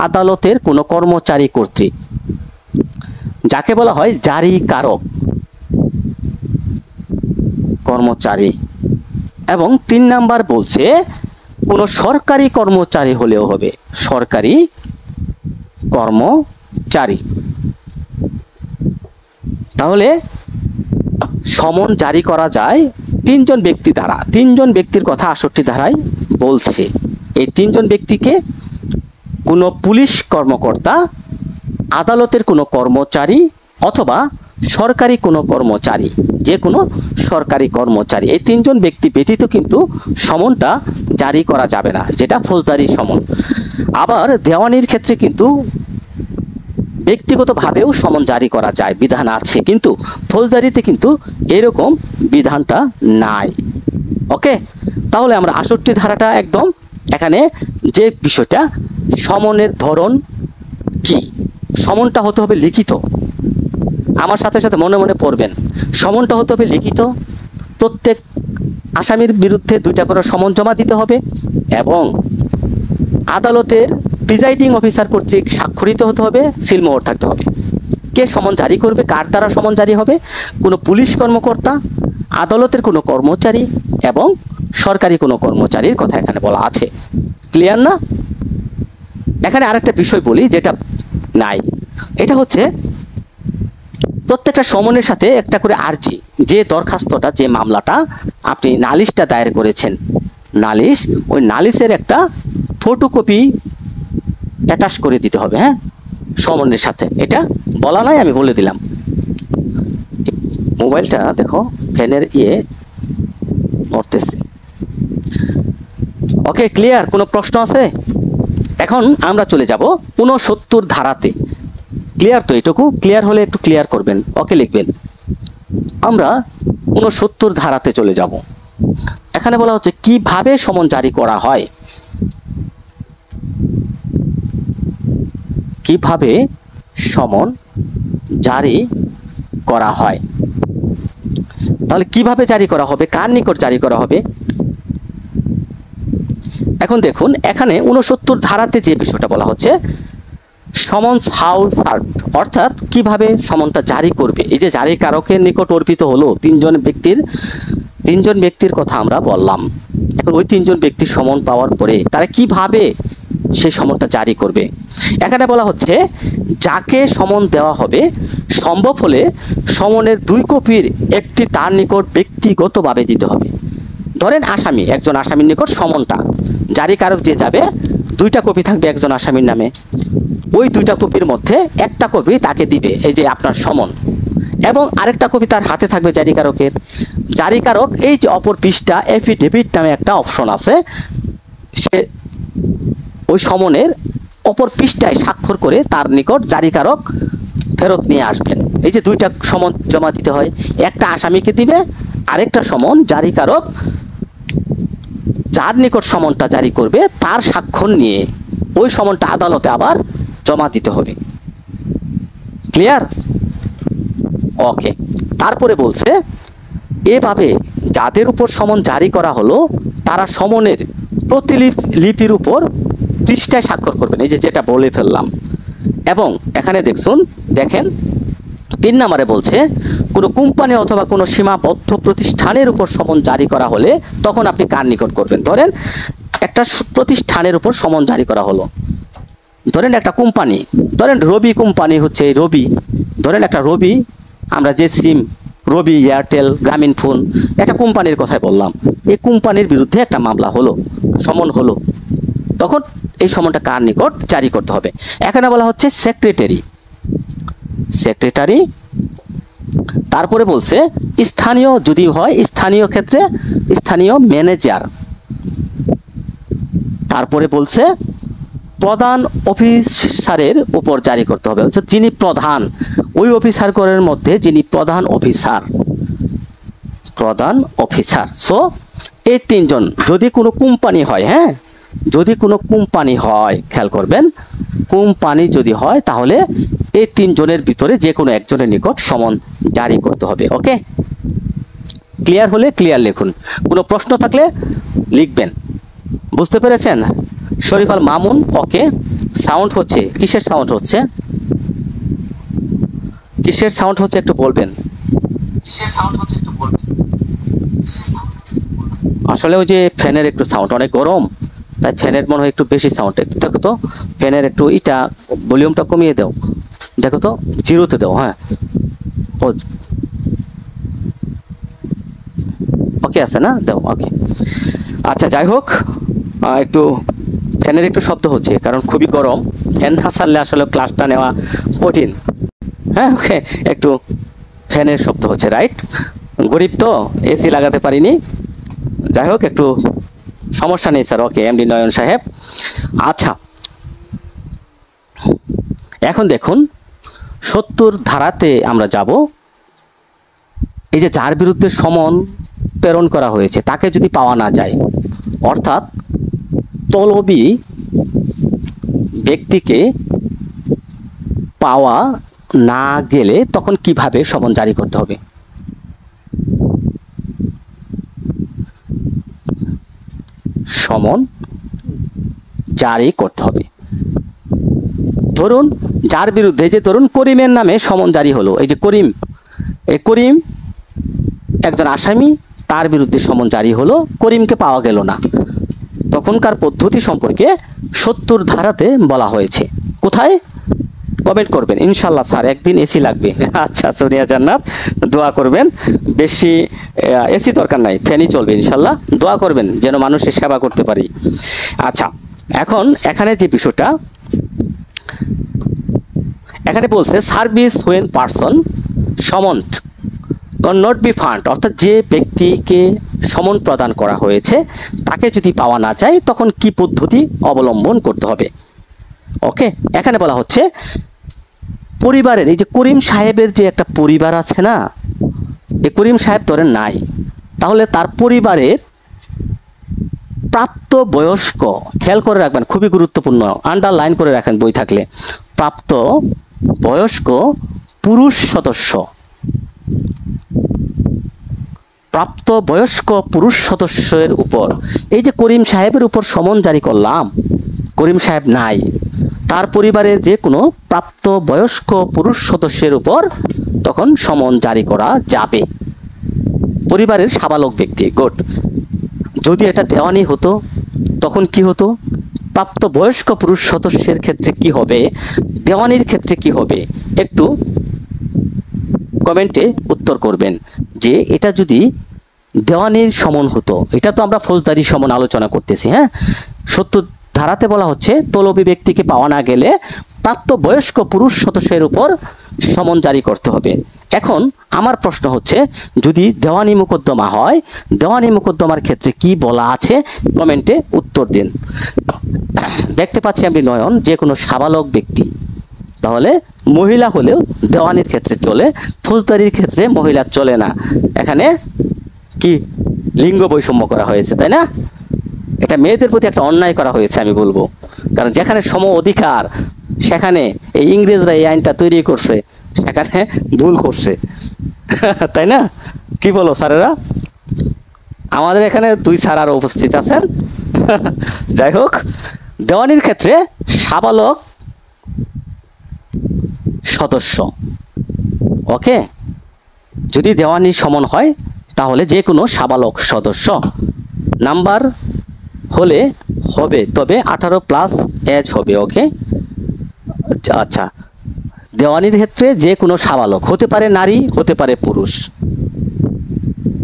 আদালতের কোনো কর্মচারী কর্তৃক, যাকে বলা হয় জারিকারক কর্মচারী। এবং 3 নাম্বার বলছে কোনো সরকারি কর্মচারী হলেও হবে, সরকারি কর্মচারী। তাহলে সমন জারি করা যায় তিনজন ব্যক্তি দ্বারা, তিনজন ব্যক্তির কথা 68 ধারায় বলছে। এই তিনজন ব্যক্তিকে কোনো পুলিশ কর্মকর্তা, আদালতের কোনো কর্মচারী অথবা সরকারি কোনো কর্মচারী, যে কোনো সরকারি কর্মচারী, এই তিনজন ব্যক্তি ব্যতীত কিন্তু সমনটা জারি করা যাবে না, যেটা ফৌজদারি সমন। আবার দেওয়ানির ক্ষেত্রে কিন্তু ব্যক্তিগতভাবেও সমন জারি করা যায়, বিধান আছে, কিন্তু ফৌজদারিতে কিন্তু এরকম বিধানটা নাই। ওকে, তাহলে আমরা 68 ধারাটা একদম এখানে যে বিষয়টা, সমনের ধরন কি, সমনটা হতে হবে লিখিত। আমার সাথে সাথে মনে মনে পড়বেন, সমনটা হতে হবে লিখিত, প্রত্যেক আসামির বিরুদ্ধে 2টা করে সমন জমা দিতে হবে এবং আদালতের প্রিজাইডিং অফিসার কর্তৃক স্বাক্ষরিত হতে হবে, সিলমোহর থাকতে হবে। কে সমন জারি করবে, কার দ্বারা সমন জারি হবে? কোনো পুলিশ কর্মকর্তা, আদালতের কোনো কর্মচারী এবং সরকারি কোনো কর্মচারীর কথা এখানে বলা আছে। ক্লিয়ার না? এখানে আরেকটা বিষয় বলি যেটা নাই, এটা হচ্ছে প্রত্যেকটা সমনের সাথে একটা করে আর্জি, যে দরখাস্তটা, যে মামলাটা আপনি নালিশটা দায়ের করেছেন, নালিশ, ওই নালিশের একটা ফটোকপি অ্যাটাচ করে দিতে হবে, হ্যাঁ, সমনের সাথে। এটা বলা নাই, আমি বলে দিলাম। মোবাইলটা দেখো ফ্যানের মরতেছে। ওকে, ক্লিয়ার? কোনো প্রশ্ন আছে? এখন আমরা চলে যাব 69 ধারাতে। ক্লিয়ার তো? এটুকু ক্লিয়ার হলে একটু ক্লিয়ার করবেন, ওকে লিখবেন। আমরা 69 ধারাতে চলে যাব। এখানে বলা হচ্ছে কিভাবে সমন জারি করা হয়, কিভাবে সমন জারি করা হয়। তাহলে কিভাবে জারি করা হবে, কার নিকট জারি করা হবে? এখন দেখুন, এখানে 69 ধারাতে যে বিষয়টা বলা হচ্ছে, সমন্স হাউ সার্ভ, অর্থাৎ কিভাবে সমনটা জারি করবে। এই যে জারিকারকের নিকট অর্পিত হলো তিনজন ব্যক্তির কথা আমরা বললাম। এখন ওই তিনজন ব্যক্তির সমন পাওয়ার পরে তারা কিভাবে সেই সমনটা জারি করবে। এখানে বলা হচ্ছে যাকে সমন দেওয়া হবে সম্ভব হলে সমনের 2 কপির একটি তার নিকট ব্যক্তিগতভাবে দিতে হবে। ধরেন আসামি, একজন আসামির নিকট সমনটা, জারিকারক যে যাবে 2টা কপি থাকবে একজন আসামির নামে, ওই 2টা কপির মধ্যে একটা কপি তাকে দিবে, এই যে আপনার সমন, এবং আরেকটা কপি তার হাতে থাকবে জারিকারকের। জারিকারক এই যে অপর পৃষ্ঠা এফিডেভিট নামে একটা অপশন আছে, সে ওই সমনের অপর পৃষ্ঠায় স্বাক্ষর করে তার নিকট জারিকারক ফেরত নিয়ে আসবেন। এই যে 2টা সমন জমা দিতে হয়, একটা আসামিকে দিবে, আরেকটা সমন জারিকারক যার নিকট সমনটা জারি করবে তার স্বাক্ষর নিয়ে ওই সমনটা আদালতে আবার জমা দিতে হবে। ক্লিয়ার? ওকে, তারপরে বলছে এভাবে যাদের উপর সমন জারি করা হলো তারা সমনের প্রতিলিপির উপর পৃষ্ঠায় স্বাক্ষর করবেন, এই যে যেটা বলে ফেললাম। এবং এখানে দেখেন 3 নম্বরে বলছে কোনো কোম্পানি অথবা কোনো সীমাবদ্ধ প্রতিষ্ঠানের উপর সমন জারি করা হলে তখন আপনি কার নিকট করবেন। ধরেন একটা প্রতিষ্ঠানের উপর সমন জারি করা হলো, ধরেন একটা কোম্পানি, ধরেন রবি কোম্পানি হচ্ছে রবি, ধরেন একটা রবি, আমরা যে সিম রবি, এয়ারটেল, গ্রামীণ ফোন, একটা কোম্পানির কথাই বললাম, এই কোম্পানির বিরুদ্ধে একটা মামলা হলো, সমন হলো, তখন এই সমনটা কার নিকট জারি করতে হবে। এখানে বলা হচ্ছে সেক্রেটারি, তারপরে বলছে স্থানীয়, যদি হয় স্থানীয় ক্ষেত্রে স্থানীয় ম্যানেজার, তারপরে বলছে প্রধান অফিসারের উপর জারি করতে হবে, অর্থাৎ যিনি প্রধান, ওই অফিসারগণের মধ্যে যিনি প্রধান অফিসার। সো এই 3 জন, যদি কোনো কোম্পানি হয়, হ্যাঁ, যদি কোনো কোম্পানি হয়, খেয়াল করবেন, কোম্পানি যদি হয় তাহলে এই 3 জনের ভিতরে যে কোনো একজনের নিকট সমন জারি করতে হবে। ওকে, ক্লিয়ার হলে ক্লিয়ার লিখুন, কোনো প্রশ্ন থাকলে লিখবেন। বুঝতে পেরেছেন? শরীফ আল মামুন, ওকে। সাউন্ড হচ্ছে কিসের সাউন্ড হচ্ছে, কিসের সাউন্ড হচ্ছে একটু বলবেন। আসলে ওই যে ফ্যানের একটু সাউন্ড, অনেক গরম, তাই ফ্যানের মনে হয় একটু বেশি সাউন্ড। একটু দেখো তো ফ্যানের একটু ভলিউমটা কমিয়ে দাও, দেখো তো 0-তে দাও, হ্যাঁ। ওকে, ওকে আছে না? দাও ওকে। আচ্ছা যাই হোক, একটু ফ্যানের একটু শব্দ হচ্ছে কারণ খুবই গরম, ফ্যান না চাললে আসলে ক্লাসটা নেওয়া কঠিন। হ্যাঁ ওকে, একটু ফ্যানের শব্দ হচ্ছে, রাইট? গরিব তো, এসি লাগাতে পারিনি। যাই হোক, একটু সমস্যা নেই স্যার। ওকে এমডি নয়ন সাহেব। আচ্ছা এখন দেখুন 70 ধারাতে আমরা যাব। এই যে যার বিরুদ্ধে সমন প্রেরণ করা হয়েছে তাকে যদি পাওয়া না যায়, অর্থাৎ তলবি ব্যক্তিকে পাওয়া না গেলে তখন কিভাবে সমন জারি করতে হবে? সমন জারি করতে হবে। ধরুন যার বিরুদ্ধে, যে ধরুন করিমের নামে সমন জারি হলো, এই যে করিম, এই করিম একজন আসামি, তার বিরুদ্ধে সমন জারি হলো, করিমকে পাওয়া গেল না। তখনকার পদ্ধতি সম্পর্কে 70 ধারাতে বলা হয়েছে। কোথায়? কমেন্ট করবেন ইনশাল্লাহ স্যার একদিন এসি লাগবে। আচ্ছা সোনিয়া জান্নাত, দোয়া করবেন, বেশি এসি দরকার নাই, ফ্যানই চলবে ইনশাল্লাহ। দোয়া করবেন যেন মানুষের সেবা করতে পারি। আচ্ছা এখন এখানে যে বিষয়টা এখানে বলছে, service when person summoned not be found, অর্থাৎ যে ব্যক্তিকে সমন প্রদান করা হয়েছে তাকে যদি পাওয়া না যায় তখন কি পদ্ধতি অবলম্বন করতে হবে? ওকে, এখানে বলা হচ্ছে পরিবারের, এই যে করিম সাহেবের যে একটা পরিবার আছে না, এই করিম সাহেব ধরেন নাই, তাহলে তার পরিবারের প্রাপ্ত বয়স্ক, খেয়াল করে রাখবেন খুবই গুরুত্বপূর্ণ, আন্ডারলাইন করে রাখেন বই থাকলে, প্রাপ্ত বয়স্ক পুরুষ সদস্য, প্রাপ্ত বয়স্ক পুরুষ সদস্যের উপর, এই যে করিম সাহেবের উপর সমন জারি করলাম, করিম সাহেব নাই, তার পরিবারের যে কোনো প্রাপ্ত বয়স্ক পুরুষ সদস্যের উপর তখন সমন জারি করা যাবে। পরিবারের সাবালক ব্যক্তি, গুড। যদি এটা দেওয়ানি হতো তখন কি হতো? প্রাপ্ত বয়স্ক পুরুষ সদস্যের ক্ষেত্রে কি হবে, দেওয়ানির ক্ষেত্রে কি হবে, একটু কমেন্টে উত্তর করবেন। যে এটা যদি দেওয়ানির সমন হতো, এটা তো আমরা ফৌজদারি সমন আলোচনা করতেছি। হ্যাঁ, 70 ধারাতে বলা হচ্ছে তলবি ব্যক্তিকে পাওয়া না গেলে প্রাপ্ত বয়স্ক পুরুষ সদস্যের উপর সমন জারি করতে হবে। এখন আমার প্রশ্ন হচ্ছে, যদি দেওয়ানি মোকদ্দমা হয়, দেওয়ানি মোকদ্দমার ক্ষেত্রে কি বলা আছে কমেন্টে উত্তর দিন। দেখতে পাচ্ছি আমি নয়ন, যে কোনো সাবালক ব্যক্তি, তাহলে মহিলা হলেও দেওয়ানির ক্ষেত্রে চলে, ফৌজদারির ক্ষেত্রে মহিলা চলে না। এখানে কি লিঙ্গ বৈষম্য করা হয়েছে, তাই না? এটা মেয়েদের প্রতি একটা অন্যায় করা হয়েছে আমি বলবো, কারণ যেখানে সম অধিকার সেখানে এই ইংরেজরা এই আইনটা তৈরি করছে, সেখানে ভুল করছে। তাই না? কি বলো স্যারেরা? আমাদের এখানে 2 স্যার আরও উপস্থিত আছেন। যাই হোক, দেওয়ানির ক্ষেত্রে সাবালক সদস্য, ওকে, যদি দেওয়ানির সমন হয় তাহলে যে কোনো সাবালক সদস্য, নাম্বার হলে হবে, তবে 18+ এজ হবে। ওকে, আচ্ছা, দেওয়ানির ক্ষেত্রে যে কোনো সাবালক হতে পারে, নারী হতে পারে পুরুষ,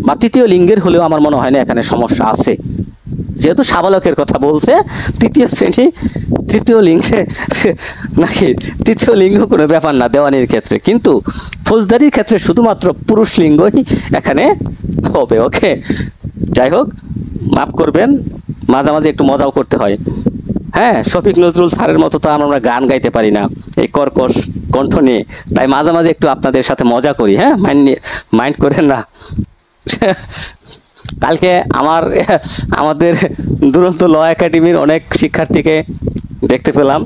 বা তৃতীয় লিঙ্গের হলেও আমার মনে হয় না এখানে সমস্যা আছে, যেহেতু সাবালকের কথা বলছে। তৃতীয় শ্রেণী, তৃতীয় লিঙ্গে নাকি তৃতীয় লিঙ্গ কোনো ব্যাপার না দেওয়ানির ক্ষেত্রে, কিন্তু ফৌজদারির ক্ষেত্রে শুধুমাত্র পুরুষ লিঙ্গই এখানে হবে। ওকে, যাই হোক, মাফ করবেন, মাঝে মাঝে একটু মজাও করতে হয়। হ্যাঁ, শফিক নজরুল স্যারের মতো তো আমরা গান গাইতে পারি না এই কর্কশ কণ্ঠ নিয়ে, তাই মাঝে মাঝে একটু আপনাদের সাথে মজা করি। হ্যাঁ, মাইন্ড করেন না। কালকে আমাদের দুরন্ত ল একাডেমির অনেক শিক্ষার্থীকে দেখতে পেলাম,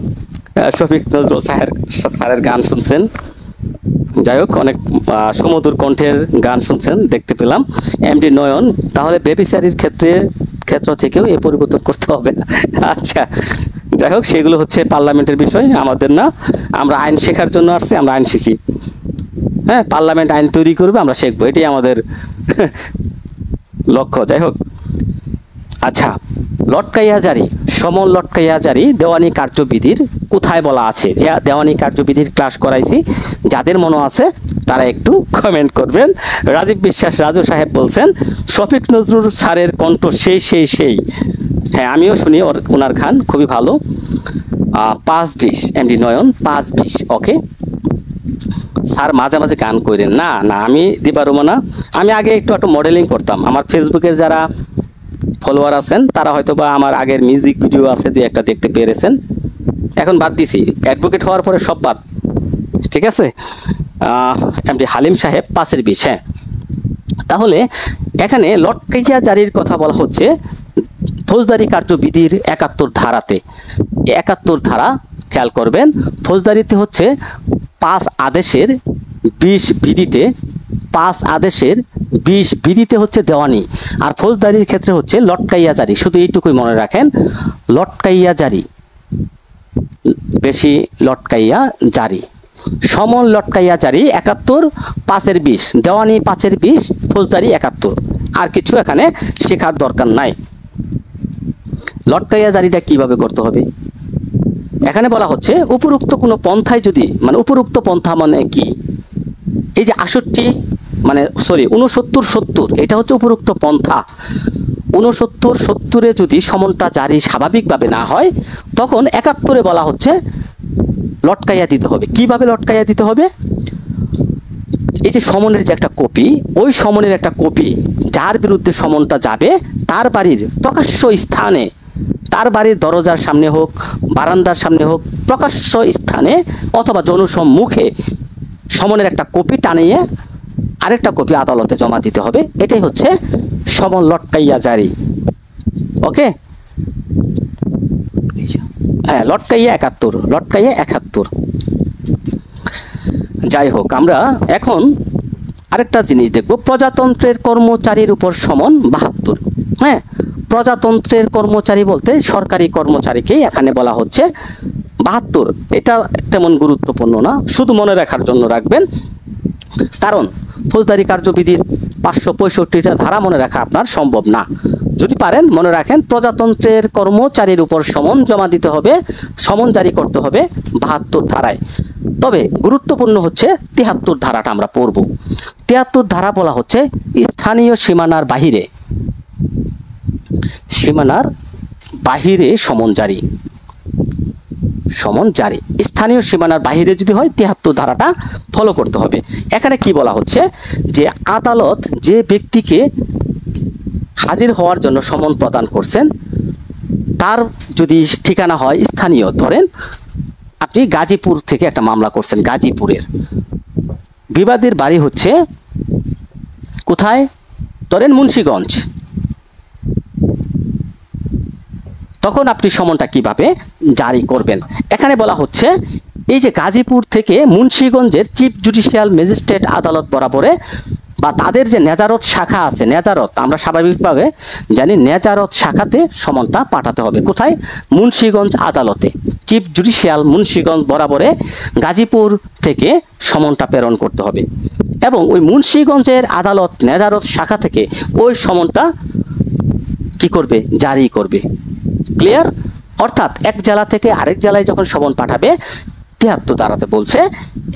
শফিক নজরুল স্যারের গান শুনছেন। যাই হোক, অনেক সুমধুর কণ্ঠের গান শুনছেন, দেখতে পেলাম। এমডি নয়ন, তাহলে বেবিচারীর ক্ষেত্র থেকেও এ পরিবর্তন করতে হবে না। আচ্ছা, যাই হোক, সেগুলো হচ্ছে পার্লামেন্টের বিষয়, আমাদের না। আমরা আইন শেখার জন্য আসছি, আমরা আইন শিখি। হ্যাঁ, পার্লামেন্ট আইন তৈরি করবে, আমরা শিখবো, এটাই আমাদের লক্ষ্য। যাই হোক, আচ্ছা, লটকাইয়া জারি, সমন লটকাইয়া জারি দেওয়ানি কার্যবিধির কোথায় বলা আছে? যে দেওয়ানি কার্যবিধির ক্লাস করাইছি, যাদের মনে আছে তারা একটু কমেন্ট করবেন। রাজীব বিশ্বাস রাজু সাহেব বলছেন শফিক নজরুল স্যারের কণ্ঠ সেই। হ্যাঁ, আমিও শুনি ওনার গান খুবই ভালো। 5 ডিশ এমডি নয়ন 5 ডিশ। ওকে স্যার, মাঝে মাঝে গান করেন? না, আমি দিবা রুমানা, আমি আগে একটু মডেলিং করতাম। আমার ফেসবুকের যারা ফলোয়ার আছেন তারা হয়তো বা আমার আগের মিউজিক ভিডিও আছে 2-1টা দেখতে পেরেছেন। এখন বাদ দিছি, অ্যাডভোকেট হওয়ার পরে সব বাদ। ঠিক আছে। এমডি হালিম সাহেব 5-20। হ্যাঁ, তাহলে এখানে লটকাইয়া জারির কথা বলা হচ্ছে ফৌজদারি কার্যবিধির 71 ধারাতে। 71 ধারা খেয়াল করবেন, ফৌজদারিতে হচ্ছে 5 আদেশের 20 বিধিতে, 5 আদেশের 20 বিধিতে হচ্ছে দেওয়ানি, আর ফৌজদারির ক্ষেত্রে হচ্ছে লটকাইয়া জারি। শুধু এইটুকুই মনে রাখেন, লটকাইয়া জারি, বেশি লটকাইয়া জারি, সমন লটকাইয়া জারি 71, 5-20, দেওয়ানি 5-20, ফৌজদারি 71। আর কিছু এখানে শেখার দরকার নাই। লটকাইয়া জারিটা কিভাবে করতে হবে? এখানে বলা হচ্ছে উপরোক্ত কোনো পন্থায় যদি, মানে উপরোক্ত পন্থা মানে কি? এই যে 68 মানে 69-70, এটা হচ্ছে উপরোক্ত পন্থা। 69-70-এ যদি সমনটা জারি স্বাভাবিকভাবে না হয়, তখন 71-এ বলা হচ্ছে লটকাইয়া দিতে হবে। কিভাবে লটকাইয়া দিতে হবে? এই যে সমনের যে একটা কপি, ওই সমনের একটা কপি যার বিরুদ্ধে সমনটা যাবে তার বাড়ির প্রকাশ্য স্থানে, তার বাড়ির দরজার সামনে হোক, বারান্দার সামনে হোক, প্রকাশ্য স্থানে অথবা জনসম্মুখে সমনের একটা কপি টানিয়ে আরেকটা কপি আদালতে জমা দিতে হবে। এটাই হচ্ছে সমন লটকাইয়া জারি। ওকে, হ্যাঁ, লটকাইয়া 71, লটকাইয়া 71। যাই হোক, আমরা এখন আরেকটা জিনিস দেখব, প্রজাতন্ত্রের কর্মচারীর উপর সমন 72। হ্যাঁ, প্রজাতন্ত্রের কর্মচারী বলতে সরকারি কর্মচারীকেই এখানে বলা হচ্ছে 72। এটা তেমন গুরুত্বপূর্ণ না, শুধু মনে রাখার জন্য রাখবেন, কারণ ফৌজদারি কার্যবিধির 565টা ধারা মনে রাখা আপনার সম্ভব না। যদি পারেন মনে রাখেন, প্রজাতন্ত্রের কর্মচারীর উপর সমন জমা দিতে হবে, সমন জারি করতে হবে 72 ধারায়। তবে গুরুত্বপূর্ণ হচ্ছে 73 ধারাটা আমরা পড়ব। 73 ধারা বলা হচ্ছে স্থানীয় সীমানার বাহিরে, সীমানার বাহিরে সমন জারি, সমন জারি স্থানীয় সীমানার বাহিরে যদি হয় 73 ধারাটা ফলো করতে হবে। এখানে কি বলা হচ্ছে যে আদালত যে ব্যক্তিকে হাজির হওয়ার জন্য সমন প্রদান করছেন তার যদি ঠিকানা হয় স্থানীয়, ধরেন আপনি গাজীপুর থেকে একটা মামলা করছেন, গাজীপুরের বিবাদীর বাড়ি হচ্ছে কোথায়, ধরেন মুন্সিগঞ্জ, তখন আপনি সমনটা কিভাবে জারি করবেন? এখানে বলা হচ্ছে এই যে গাজীপুর থেকে মুন্সিগঞ্জের চিফ জুডিশিয়াল ম্যাজিস্ট্রেট আদালত বরাবরে বা তাদের যে নেজারত শাখা আছে, নেজারত আমরা স্বাভাবিকভাবে জানি, নেজারত শাখাতে সমনটা পাঠাতে হবে। কোথায়? মুন্সিগঞ্জ আদালতে, চিফ জুডিশিয়াল মুন্সিগঞ্জ বরাবরে গাজীপুর থেকে সমনটা প্রেরণ করতে হবে, এবং ওই মুন্সিগঞ্জের আদালত নেজারত শাখা থেকে ওই সমনটা কি করবে? জারি করবে। ক্লিয়ার? অর্থাৎ এক জেলা থেকে আরেক জেলায় যখন সমন পাঠাবে, 73 ধারাতে বলছে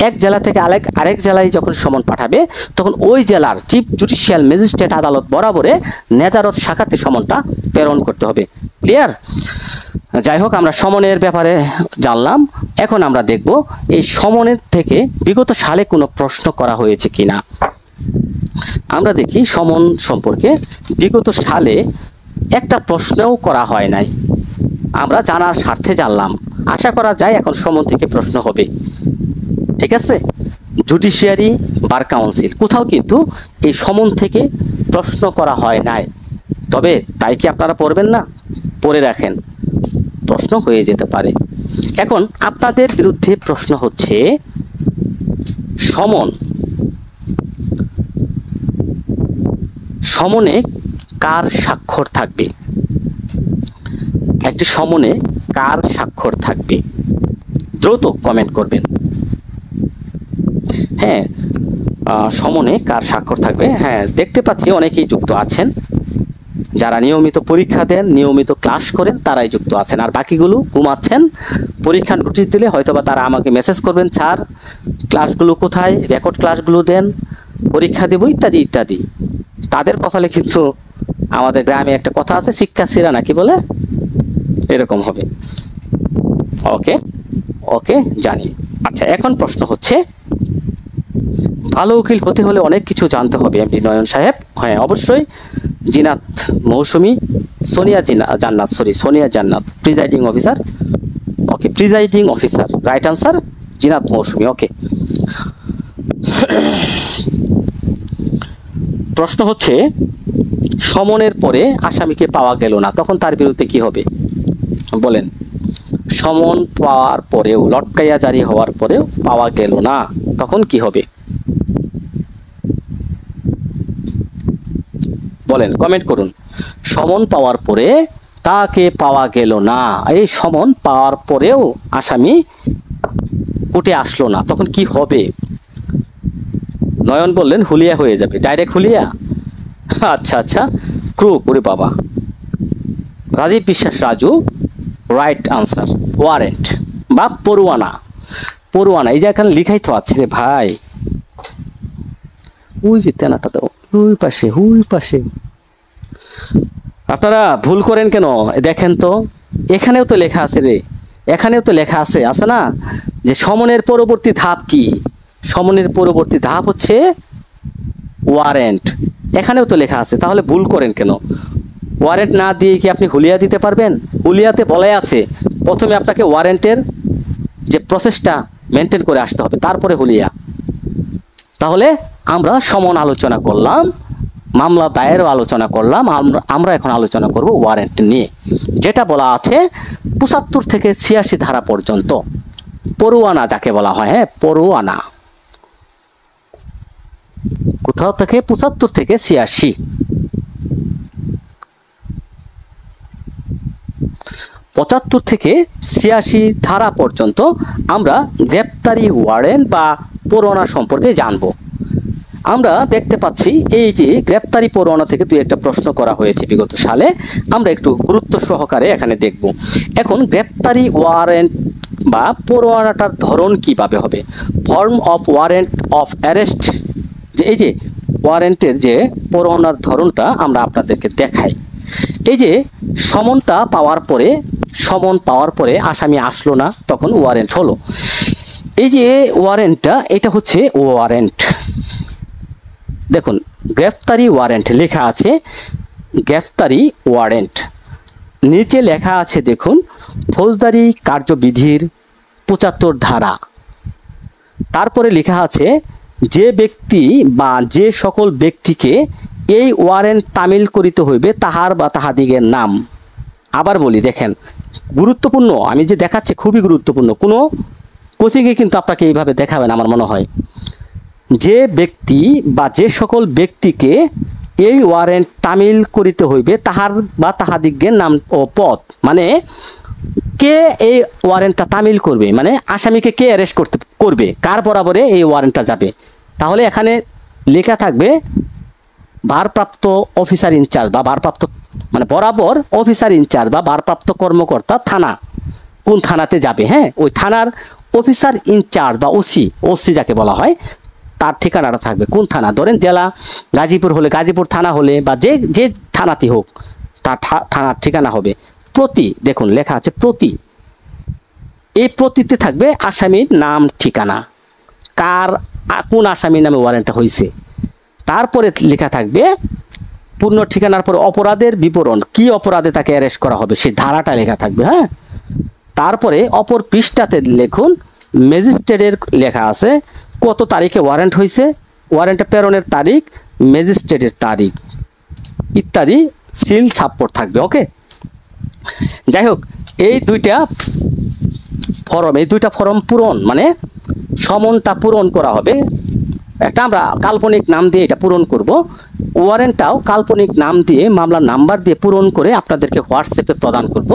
এক জেলা থেকে আরেক জেলায় যখন সমন পাঠাবে, তখন ওই জেলার চিফ জুডিশিয়াল ম্যাজিস্ট্রেট আদালত বরাবরে নেজারত শাখাতে সমনটা প্রেরণ করতে হবে। ক্লিয়ার? যাই হোক, আমরা সমনের ব্যাপারে জানলাম। এখন আমরা দেখব এই সমনের থেকে বিগত সালে কোনো প্রশ্ন করা হয়েছে কিনা। আমরা দেখি সমন সম্পর্কে বিগত সালে একটা প্রশ্নও করা হয় নাই, আমরা জানার স্বার্থে জানলাম। আশা করা যায় এখন সমন থেকে প্রশ্ন হবে। ঠিক আছে? জুডিশিয়ারি বার কাউন্সিল কোথাও কিন্তু এই সমন থেকে প্রশ্ন করা হয় নাই। তবে তাই কি আপনারা পড়বেন না? পড়ে রাখেন, প্রশ্ন হয়ে যেতে পারে। এখন আপনাদের বিরুদ্ধে প্রশ্ন হচ্ছে, সমনে কার স্বাক্ষর থাকবে? একটি সমনে কার স্বাক্ষর থাকবে? দ্রুত কমেন্ট করবেন। হ্যাঁ, সমনে কার স্বাক্ষর থাকবে? হ্যাঁ, দেখতে পাচ্ছি অনেকেই যুক্ত আছেন। যারা নিয়মিত পরীক্ষা দেন, নিয়মিত ক্লাস করেন, তারাই যুক্ত আছেন। আর বাকিগুলো ঘুমাচ্ছেন। পরীক্ষা নোটিশ দিলে হয়তোবা তারা আমাকে মেসেজ করবেন, স্যার ক্লাসগুলো কোথায়, রেকর্ড ক্লাসগুলো দেন, পরীক্ষা দেব ইত্যাদি ইত্যাদি। তাদের কপালে কিন্তু আমাদের গ্রামে একটা কথা আছে, শিক্ষা ছিঁড়া নাকি বলে, এরকম হবে। ওকে ওকে জানি। আচ্ছা, এখন প্রশ্ন হচ্ছে, ভালো উকিল হতে হলে অনেক কিছু জানতে হবে এমডি নয়ন সাহেব। হ্যাঁ অবশ্যই। Zinat Mousumi, Sonia Jannat presiding officer. Okay, presiding officer, right answer Zinat Mousumi. Okay, প্রশ্ন হচ্ছে, সমনের পরে আসামিকে পাওয়া গেল না, তখন তার বিরুদ্ধে কি হবে বলেন? সমন পাওয়ার পরেও, লটকাইয়া জারি হওয়ার পরেও পাওয়া গেল না, তখন কি হবে বলেন, কমেন্ট করুন। সমন পাওয়ার পরে তাকে পাওয়া গেল না, এই সমন পাওয়ার পরেও আসামি কোর্টে আসলো না, তখন কি হবে? নয়ন বললেন হুলিয়া হয়ে যাবে, ডাইরেক্ট হুলিয়া। আচ্ছা আচ্ছা, ক্রুক, ওরে বাবা। রাজীব বিশ্বাস রাজু, রাইট আনসার ওয়ারেন্ট বা পরোয়ানা। পরোয়ানা এই যে এখানে লিখাই তো আছে রে ভাই, ওই যে তেনাটা তো ওই পাশে। আপনারা ভুল করেন কেন? দেখেন তো, এখানেও তো লেখা আছে রে, এখানেও তো লেখা আছে, আছে না, যে সমনের পরবর্তী ধাপ কি? সমনের পরবর্তী ধাপ হচ্ছে ওয়ারেন্ট, এখানেও তো লেখা আছে, তাহলে ভুল করেন কেন? ওয়ারেন্ট না দিয়ে কি আপনি হুলিয়া দিতে পারবেন? হুলিয়াতে বলাই আছে প্রথমে আপনাকে ওয়ারেন্টের যে প্রসেসটা মেনটেন করে আসতে হবে, তারপরে হুলিয়া। তাহলে আমরা সমন আলোচনা করলাম, মামলা দায়েরও আলোচনা করলাম, আমরা এখন আলোচনা করব ওয়ারেন্ট নিয়ে, যেটা বলা আছে ৭৫ থেকে ৮৬ ধারা পর্যন্ত, পরোয়ানা যাকে বলা হয়। হ্যাঁ, পরোয়ানা কোথাও থেকে ৭৫ থেকে ৮৬। ৭৫ থেকে ৮৬ ধারা পর্যন্ত আমরা গ্রেপ্তারি ওয়ারেন্ট বা পরোয়ানা সম্পর্কে জানব। আমরা দেখতে পাচ্ছি এই যে গ্রেপ্তারি পরোয়ানা থেকে দুই একটা প্রশ্ন করা হয়েছে বিগত সালে, আমরা একটু গুরুত্ব সহকারে এখানে দেখব। এখন গ্রেপ্তারি ওয়ারেন্ট বা পরোয়ানাটার ধরন কিভাবে হবে? Form of warrant of arrest, যে এই যে ওয়ারেন্টের যে পরোয়ানার ধরনটা আমরা আপনাদেরকে দেখাই। এই যে সমন পাওয়ার পরে আসামি আসলো না, তখন ওয়ারেন্ট হলো। এই যে ওয়ারেন্টটা, এটা হচ্ছে ওয়ারেন্ট। দেখুন, গ্রেফতারি ওয়ারেন্ট লেখা আছে, গ্রেফতারি ওয়ারেন্ট নিচে লেখা আছে দেখুন, ফৌজদারি কার্যবিধির ৭৫ ধারা। তারপরে লেখা আছে, যে ব্যক্তি বা যে সকল ব্যক্তিকে এই ওয়ারেন্ট তামিল করিতে হইবে তাহার বা তাহাদিগের নাম। আবার বলি, দেখেন গুরুত্বপূর্ণ, আমি যে দেখাচ্ছি খুবই গুরুত্বপূর্ণ, কোনো কোচিংয়ে কিন্তু আপনাকে এইভাবে দেখাবেন আমার মনে হয়। যে ব্যক্তি বা যে সকল ব্যক্তিকে এই ওয়ারেন্ট তামিল করিতে হইবে তাহার বা তাহাদিগের নাম ও পদ, মানে কে এই ওয়ারেন্টটা তামিল করবে, মানে আসামিকে কে অ্যারেস্ট করবে, কার বরাবরে এই ওয়ারেন্টটা যাবে। তাহলে এখানে লেখা থাকবে ভারপ্রাপ্ত অফিসার ইনচার্জ বা ভারপ্রাপ্ত, মানে বরাবর অফিসার ইনচার্জ বা ভারপ্রাপ্ত কর্মকর্তা থানা, কোন থানাতে যাবে, হ্যাঁ ওই থানার অফিসার ইনচার্জ বা ওসি যাকে বলা হয়, তার ঠিকানাটা থাকবে, কোন থানা, ধরেন জেলা গাজীপুর হলে গাজীপুর থানা হলে, বা যে যে থানাতে হোক তার থানার ঠিকানা হবে। প্রতি, দেখুন লেখা আছে প্রতি, এই প্রতিতে থাকবে আসামির নাম ঠিকানা, কোন আসামির নামে ওয়ারেন্টটা হয়েছে। তারপরে লেখা থাকবে পূর্ণ ঠিকানার পর অপরাধের বিবরণ, কি অপরাধে তাকে অ্যারেস্ট করা হবে সেই ধারাটা লেখা থাকবে। হ্যাঁ, তারপরে অপর পৃষ্ঠাতে লিখুন ম্যাজিস্ট্রেটের লেখা আছে কত তারিখে ওয়ারেন্ট হয়েছে, ওয়ারেন্টটা প্রেরণের তারিখ, ম্যাজিস্ট্রেটের তারিখ ইত্যাদি সিল সাপোর্ট থাকবে। ওকে, যাই হোক, এই দুইটা ফর্ম পূরণ, মানে সমনটা পূরণ করা হবে, একটা আমরা কাল্পনিক নাম দিয়ে এটা পূরণ করব, ওয়ারেন্টটাও কাল্পনিক নাম দিয়ে মামলার নাম্বার দিয়ে পূরণ করে আপনাদেরকে হোয়াটসঅ্যাপে প্রদান করব,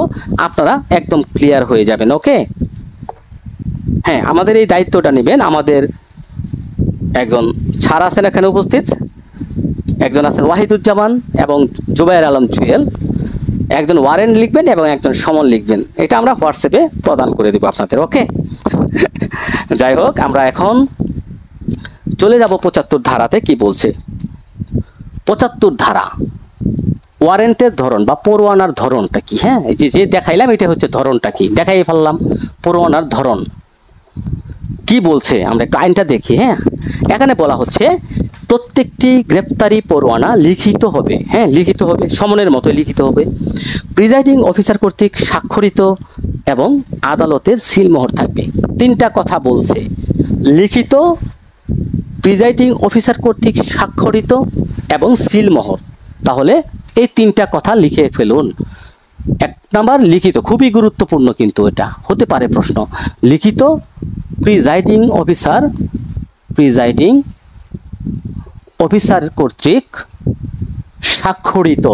আপনারা একদম ক্লিয়ার হয়ে যাবেন। ওকে, হ্যাঁ, আমাদের এই দায়িত্বটা নেবেন আমাদের একজন স্যার আছেন এখানে উপস্থিত, একজন আছেন ওয়াহিদুজ্জামান এবং জুবায়ের আলম জুয়েল। একজন ওয়ারেন্ট লিখবেন এবং একজন সমন লিখবেন। এটা আমরা হোয়াটসঅ্যাপে প্রদান করে দেব আপনাদের। ওকে, যাই হোক, আমরা এখন চলে যাব 75 ধারাতে। কি বলছে 75 ধারা? ওয়ারেন্টের ধরন বা পরোয়ানার ধরনটা কি? হ্যাঁ, যে দেখাইলাম এটা হচ্ছে ধরনটা কি, দেখাই ফেললাম। পরোয়ানার ধরন কি বলছে আমরা একটু আইনটা দেখি। হ্যাঁ, এখানে বলা হচ্ছে প্রত্যেকটি গ্রেপ্তারি পরোয়ানা লিখিত হবে। হ্যাঁ, লিখিত হবে, সমনের মতো লিখিত হবে, প্রিজাইডিং অফিসার কর্তৃক স্বাক্ষরিত এবং আদালতের সিলমোহর থাকবে। তিনটা কথা বলছে, লিখিত, প্রিজাইডিং অফিসার কর্তৃক স্বাক্ষরিত এবং সিলমোহর। তাহলে এই তিনটা কথা লিখে ফেলুন। 1 নাম্বার লিখিত, খুবই গুরুত্বপূর্ণ, কিন্তু এটা হতে পারে প্রশ্ন। লিখিত, প্রিজাইডিং অফিসার কর্তৃক স্বাক্ষরিত,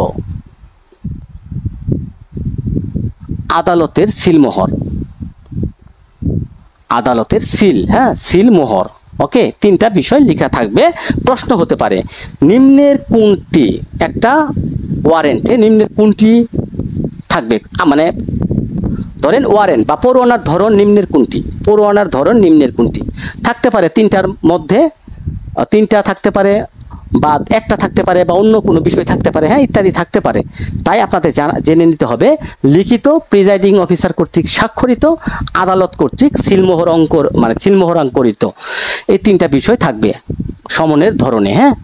আদালতের সিলমোহর, আদালতের সিল, হ্যাঁ, সিলমোহর। ওকে, তিনটা বিষয় লেখা থাকবে। প্রশ্ন হতে পারে নিম্নের কোনটি, একটা ওয়ারেন্টে নিম্নের কোনটি থাকবে? মানে ধরেন ওয়ারেন্ট বা পরোয়ানার ধরন নিম্নের কোনটি, পরোয়ানার ধরন নিম্নের কোনটি থাকতে পারে? তিনটার মধ্যে তিনটা থাকতে পারে, বা একটা থাকতে পারে, বা অন্য কোনো বিষয় থাকতে পারে, হ্যাঁ, ইত্যাদি থাকতে পারে। তাই আপনাদের জেনে নিতে হবে লিখিত, প্রিজাইডিং অফিসার কর্তৃক স্বাক্ষরিত, আদালত কর্তৃক সিলমোহরাঙ্করিত, এই তিনটা বিষয় থাকবে সমনের ধরনে। হ্যাঁ,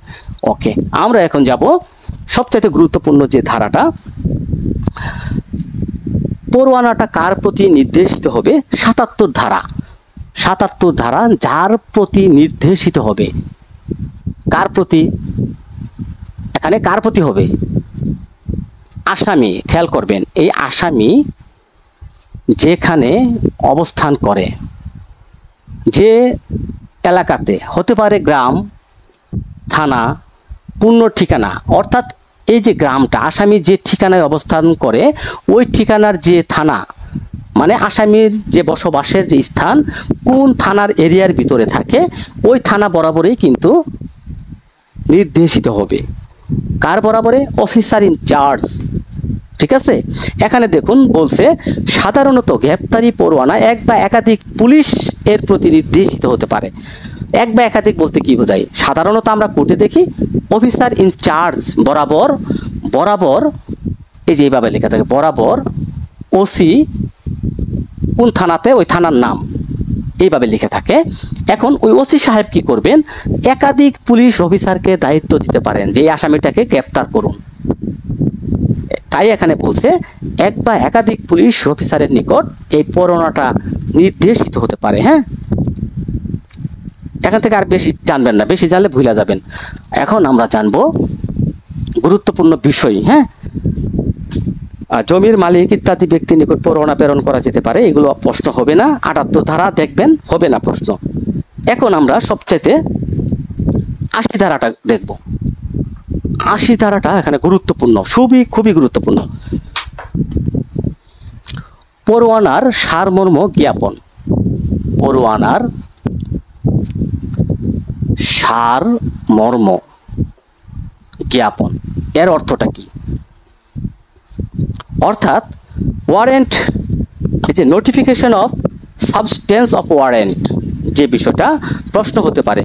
ওকে, আমরা এখন যাব সবচাইতে গুরুত্বপূর্ণ যে ধারাটা। পরোয়ানাটা কার প্রতি নির্দেশিত হবে? 77 ধারা। 77 ধারা যার প্রতি নির্দেশিত হবে। কার প্রতি? এখানে কার প্রতি হবে? আসামি। খেয়াল করবেন, এই আসামি যেখানে অবস্থান করে, যে এলাকাতে, হতে পারে গ্রাম, থানা, পূর্ণ ঠিকানা, অর্থাৎ এই যে গ্রামটা, আসামি যে ঠিকানায় অবস্থান করে ওই ঠিকানার যে থানা, মানে আসামির যে বসবাসের যে স্থান কোন থানার এরিয়ার ভিতরে থাকে, ওই থানা বরাবরই কিন্তু নির্দেশিত হবে। কার বরাবরে? Officer in charge. ঠিক আছে, এখানে দেখুন বলছে সাধারণত গ্রেপ্তারি পরোয়ানা এক বা একাধিক পুলিশ এর প্রতি নির্দেশিত হতে পারে। এক বা একাধিক বলতে কি বোঝায়? সাধারণত আমরা কোর্টে দেখি অফিসার ইন চার্জ বরাবর এই যে এইভাবে লেখা থাকে, বরাবর ওসি কোন থানাতে, ওই থানার নাম এইভাবে লিখে থাকে। এখন ওই ওসি সাহেব কি করবেন? একাধিক পুলিশ অফিসারকে দায়িত্ব দিতে পারেন যে এই আসামিটাকে গ্রেপ্তার করুন। তাই এখানে বলছে এক বা একাধিক পুলিশ অফিসারের নিকট এই পরোয়ানাটা নির্দেশিত হতে পারে। হ্যাঁ, এখান থেকে আর বেশি জানবেন না, বেশি জানলে ভুলে যাবেন। এখন আমরা জানবো গুরুত্বপূর্ণ বিষয়। হ্যাঁ, জমির মালিক ইত্যাদি ব্যক্তির নিকট পরোয়ানা প্রেরণ করা যেতে পারে, এগুলো প্রশ্ন হবে না। 78 ধারা দেখবেন, হবে না প্রশ্ন। এখন আমরা সবচেয়ে 80 ধারাটা দেখব। 80 ধারাটা এখানে গুরুত্বপূর্ণ, খুবই গুরুত্বপূর্ণ। পরোয়ানার সারমর্ম জ্ঞাপন। পরোয়ানার সারমর্ম জ্ঞাপন, এর অর্থটা কি? অর্থাৎ ওয়ারেন্ট, এই যে notification of substance of warrant, যে বিষয়টা প্রশ্ন হতে পারে,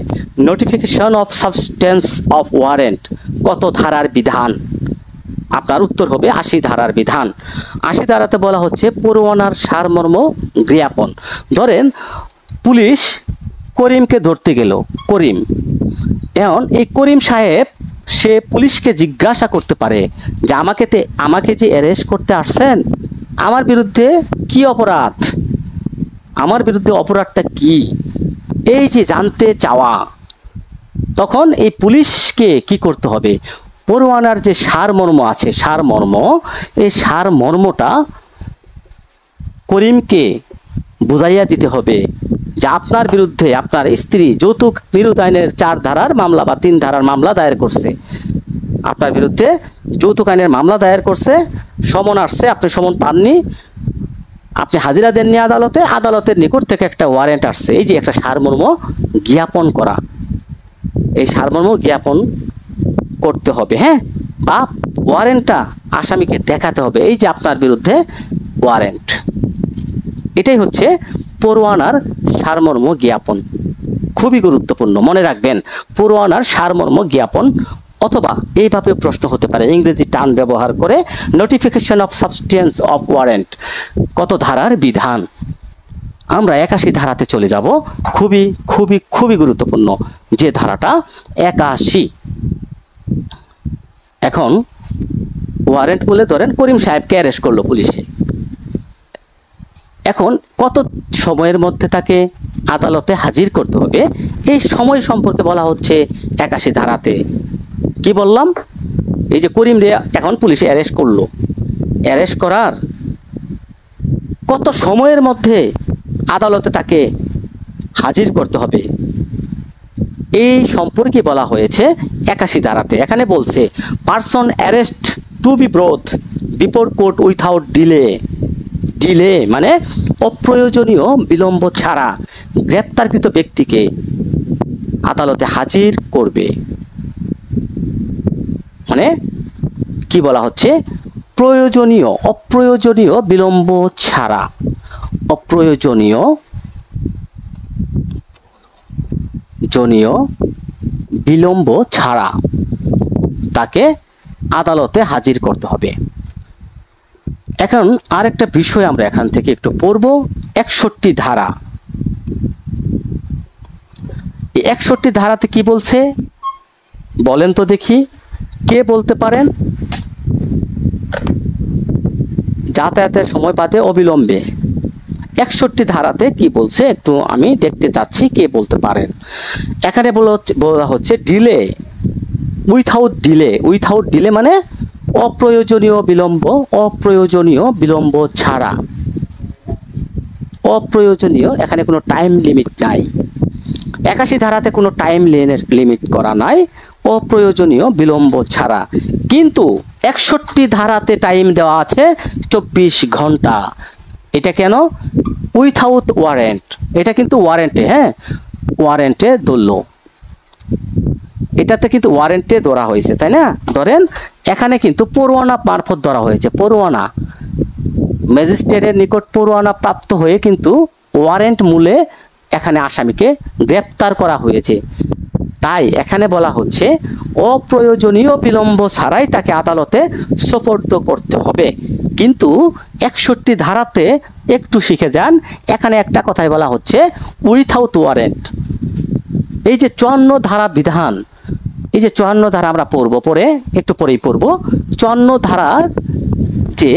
notification of substance of warrant কত ধারার বিধান? আপনার উত্তর হবে 80 ধারার বিধান। 80 ধারাতে বলা হচ্ছে পরোয়ানার সারমর্ম জ্ঞাপন। ধরেন পুলিশ করিমকে ধরতে গেল, করিম, এখন এই করিম সাহেব সে পুলিশকে জিজ্ঞাসা করতে পারে যে আমাকে যে অ্যারেস্ট করতে আসছেন, আমার বিরুদ্ধে কি অপরাধ, আমার বিরুদ্ধে অপরাধটা কি, এই যে জানতে চাওয়া। তখন এই পুলিশকে কি করতে হবে? পরোয়ানার যে সারমর্ম আছে, সারমর্ম, এই সারমর্মটা করিমকে বুঝাইয়া দিতে হবে যে আপনার বিরুদ্ধে আপনার স্ত্রী যৌতুক নিরোধ আইনের 4 ধারার মামলা বা 3 ধারার মামলা দায়ের করছে, আপনার বিরুদ্ধে যৌতুক আইনের মামলা দায়ের করছে, সমন আসছে, আপনি সমন পাননি, আপনি হাজিরা দেননি আদালতে, আদালতের নিকট থেকে একটা ওয়ারেন্ট আসছে। এই যে একটা সারমর্ম জ্ঞাপন করা, এই সারমর্ম জ্ঞাপন করতে হবে, হ্যাঁ, বা ওয়ারেন্টটা আসামিকে দেখাতে হবে, এই যে আপনার বিরুদ্ধে ওয়ারেন্ট। এটাই হচ্ছে পরোয়ানার সারমর্ম জ্ঞাপন। খুবই গুরুত্বপূর্ণ, মনে রাখবেন, পরোয়ানার সারমর্ম জ্ঞাপন। অথবা এইভাবে প্রশ্ন হতে পারে ইংরেজি টার্ম ব্যবহার করে, notification of substance of warrant কত ধারার বিধান। আমরা 81 ধারাতে চলে যাব, খুবই খুবই খুবই গুরুত্বপূর্ণ যে ধারাটা 81। এখন ওয়ারেন্ট বলে ধরেন করিম সাহেবকে অ্যারেস্ট করলো পুলিশে। এখন কত সময়ের মধ্যে তাকে আদালতে হাজির করতে হবে, এই সময় সম্পর্কে বলা হচ্ছে 81 ধারাতে। কি বললাম, এই যে করিম রে এখন পুলিশে অ্যারেস্ট করলো, অ্যারেস্ট করার কত সময়ের মধ্যে আদালতে তাকে হাজির করতে হবে, এই সম্পর্কে বলা হয়েছে 81 ধারাতে। এখানে বলছে person arrest to be brought before court without delay. Delay মানে অপ্রয়োজনীয় বিলম্ব ছাড়া গ্রেপ্তারকৃত ব্যক্তিকে আদালতে হাজির করবে। মানে কি বলা হচ্ছে, প্রয়োজনীয় অপ্রয়োজনীয় বিলম্ব ছাড়া, অপ্রয়োজনীয় বিলম্ব ছাড়া তাকে আদালতে হাজির করতে হবে। এখন আরেকটা বিষয় আমরা এখান থেকে একটু পড়ব, 61 ধারা। এই 61 ধারাতে কি বলছে বলেন তো দেখি, কে বলতে পারেন? যাতায়াতের সময় বাদে অবিলম্বে 61 ধারাতে কি বলছে একটু আমি দেখতে চাচ্ছি, কে বলতে পারেন? এখানে বলা হচ্ছে delay without delay. Without delay মানে অপ্রয়োজনীয় বিলম্ব, অপ্রয়োজনীয় বিলম্ব ছাড়া। অপ্রয়োজনীয়, এখানে কোনো টাইম লিমিট নাই। 81 ধারাতে কোনো টাইম লিমিট করা নাই, অপ্রয়োজনীয় বিলম্ব ছাড়া। কিন্তু 61 ধারাতে টাইম দেওয়া আছে 24 ঘন্টা। এটা কেন? উইথাউট ওয়ারেন্ট, এটা কিন্তু ওয়ারেন্টে, হ্যাঁ, ওয়ারেন্টে ধরলো, এটাতে কিন্তু ওয়ারেন্টে ধরা হয়েছে, তাই না? ধরেন এখানে কিন্তু পরোয়ানা মারফত ধরা হয়েছে, পরোয়ানা ম্যাজিস্ট্রেটের নিকট পরোয়ানা প্রাপ্ত হয়ে কিন্তু ওয়ারেন্ট মূলে এখানে আসামিকে গ্রেপ্তার করা হয়েছে। তাই এখানে বলা হচ্ছে অপ্রয়োজনীয় বিলম্ব ছাড়াই তাকে আদালতে সোপর্দ করতে হবে। কিন্তু 61 ধারাতে একটু শিখে যান, এখানে একটা কথাই বলা হচ্ছে উইথাউট ওয়ারেন্ট। এই যে 54 ধারা বিধান, এই যে 54 ধারা আমরা পড়ব, পরে একটু পরেই পড়ব। 54 ধারার যে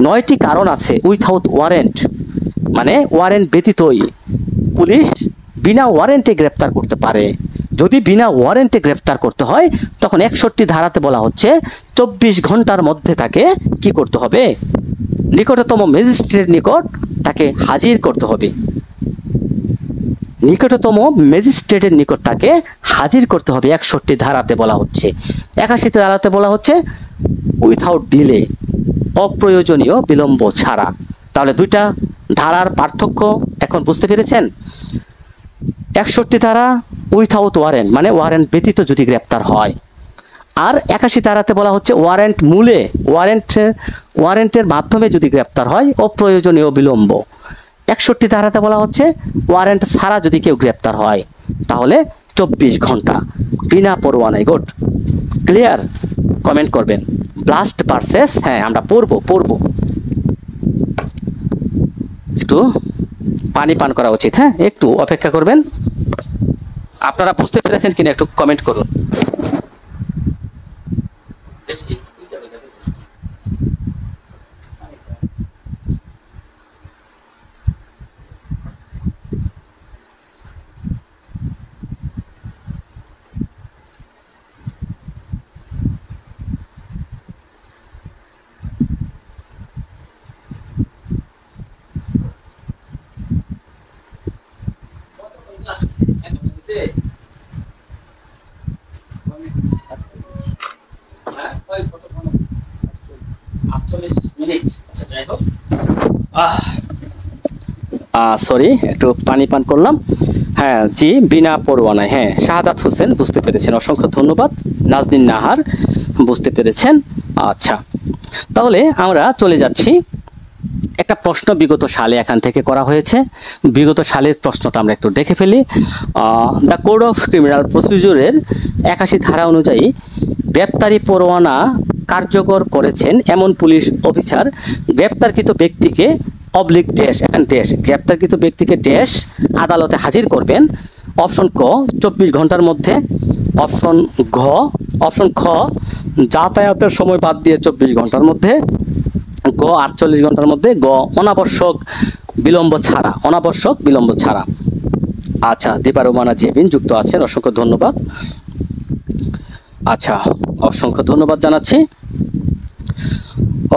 9টি কারণ আছে উইথাউট ওয়ারেন্ট, মানে ওয়ারেন্ট ব্যতীতই পুলিশ বিনা ওয়ারেন্টে গ্রেপ্তার করতে পারে। যদি বিনা ওয়ারেন্টে গ্রেপ্তার করতে হয় তখন 61 ধারাতে বলা হচ্ছে 24 ঘন্টার মধ্যে তাকে কি করতে হবে, নিকটতম ম্যাজিস্ট্রেটের নিকট তাকে হাজির করতে হবে। নিকটতম ম্যাজিস্ট্রেটের নিকট তাকে হাজির করতে হবে 61 ধারাতে বলা হচ্ছে। 81 ধারাতে বলা হচ্ছে উইথাউট ডিলে, অপ্রয়োজনীয় বিলম্ব ছাড়া। তাহলে দুইটা ধারার পার্থক্য এখন বুঝতে পেরেছেন? 61 ধারা উইথাউট ওয়ারেন্ট মানে ওয়ারেন্ট ব্যতীত যদি গ্রেপ্তার হয়, আর 81 ধারাতে বলা হচ্ছে ওয়ারেন্ট মূলে, ওয়ারেন্টের মাধ্যমে যদি গ্রেপ্তার হয় অপ্রয়োজনীয় বিলম্ব। 61 ধারাতে বলা হচ্ছে ওয়ারেন্ট ছাড়া যদি কেউ গ্রেপ্তার হয় তাহলে 24 ঘন্টা বিনা পরোয়ানায়। Good, clear? কমেন্ট করবেন। ব্লাস্ট ভার্সেস, হ্যাঁ আমরা পড়বো। একটু পানি পান করা উচিত, হ্যাঁ, একটু অপেক্ষা করবেন। আপনারা বুঝতে পেরেছেন কিনা একটু কমেন্ট করুন। সরি, একটু পানি পান করলাম। হ্যাঁ জি, বিনা পরোয়ানায়, হ্যাঁ শাহাদাত হোসেন বুঝতে পেরেছেন, অসংখ্য ধন্যবাদ। নাজনীন নাহার বুঝতে পেরেছেন। আচ্ছা, তাহলে আমরা চলে যাচ্ছি, একটা প্রশ্ন বিগত সালে এখান থেকে করা হয়েছে। বিগত সালের প্রশ্নটা আমরা একটু দেখে ফেলি। দ্য কোড অফ ক্রিমিনাল প্রসিডিউরের 81 ধারা অনুযায়ী গ্রেপ্তারি পরোয়ানা কার্যকর করেছেন এমন পুলিশ অফিসার গ্রেপ্তারকৃত ব্যক্তিকে অবলিক ড্যাশ, এখানে ড্যাশ, গ্রেপ্তারকৃত ব্যক্তিকে ড্যাশ আদালতে হাজির করবেন। অপশন ক 24 ঘন্টার মধ্যে, অপশন খ যাতায়াতের সময় বাদ দিয়ে 24 ঘন্টার মধ্যে, গ 48 ঘন্টার মধ্যে, গ অনাবশ্যক বিলম্ব ছাড়া, অনাবশ্যক বিলম্ব ছাড়া। আচ্ছা, দীপা রোমানা জেবিন যুক্ত আছেন, অসংখ্য ধন্যবাদ। আচ্ছা, অসংখ্য ধন্যবাদ জানাচ্ছি।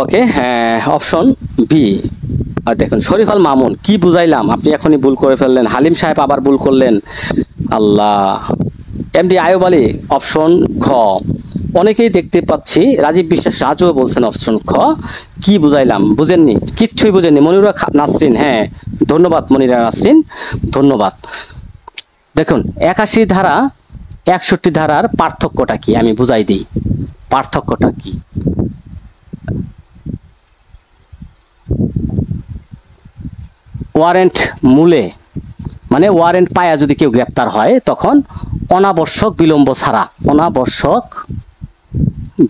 ওকে, হ্যাঁ অপশন বি। আর দেখুন শরীফ আল মামুন, কি বুঝাইলাম, আপনি এখনই ভুল করে ফেললেন। হালিম সাহেব আবার ভুল করলেন, আল্লাহ। এমডি আয়ুব আলী অপশন খ। অনেকেই দেখতে পাচ্ছি, রাজীব বিশ্বাস রাজও বলছেন অপশন খ। কি বুঝাইলাম, বুঝেননি, কিচ্ছুই বুঝেননি। মনিরা নাসরিন, হ্যাঁ ধন্যবাদ মনিরা নাসরিন, ধন্যবাদ। দেখুন 81 ধারা 61 ধারার পার্থক্যটা কি আমি বুঝাই দিই। পার্থক্যটা কি, ওয়ারেন্ট মূলে, মানে ওয়ারেন্ট পায়া যদি কেউ গ্রেপ্তার হয় তখন অনাবশ্যক বিলম্ব ছাড়া, অনাবশ্যক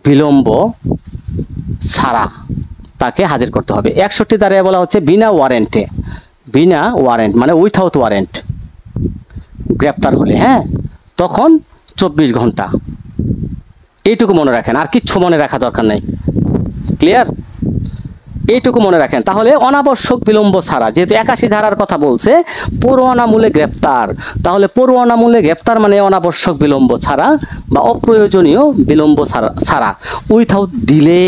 বিলম্ব ছাড়া তাকে হাজির করতে হবে। 61 ধারায় বলা হচ্ছে বিনা ওয়ারেন্টে, বিনা ওয়ারেন্ট মানে উইথাউট ওয়ারেন্ট গ্রেপ্তার হলে, হ্যাঁ তখন 24 ঘন্টা। এইটুকু মনে রাখেন, আর কিচ্ছু মনে রাখা দরকার নাই। ক্লিয়ার? এইটুকু মনে রাখেন। তাহলে অনাবশ্যক বিলম্ব ছাড়া, যেহেতু 81 ধারার কথা বলছে পরোয়ানামূলে গ্রেপ্তার, তাহলে পরোয়ানামূলে গ্রেপ্তার মানে অনাবশ্যক বিলম্ব ছাড়া বা অপ্রয়োজনীয় বিলম্ব ছাড়া, উইথাউট ডিলে।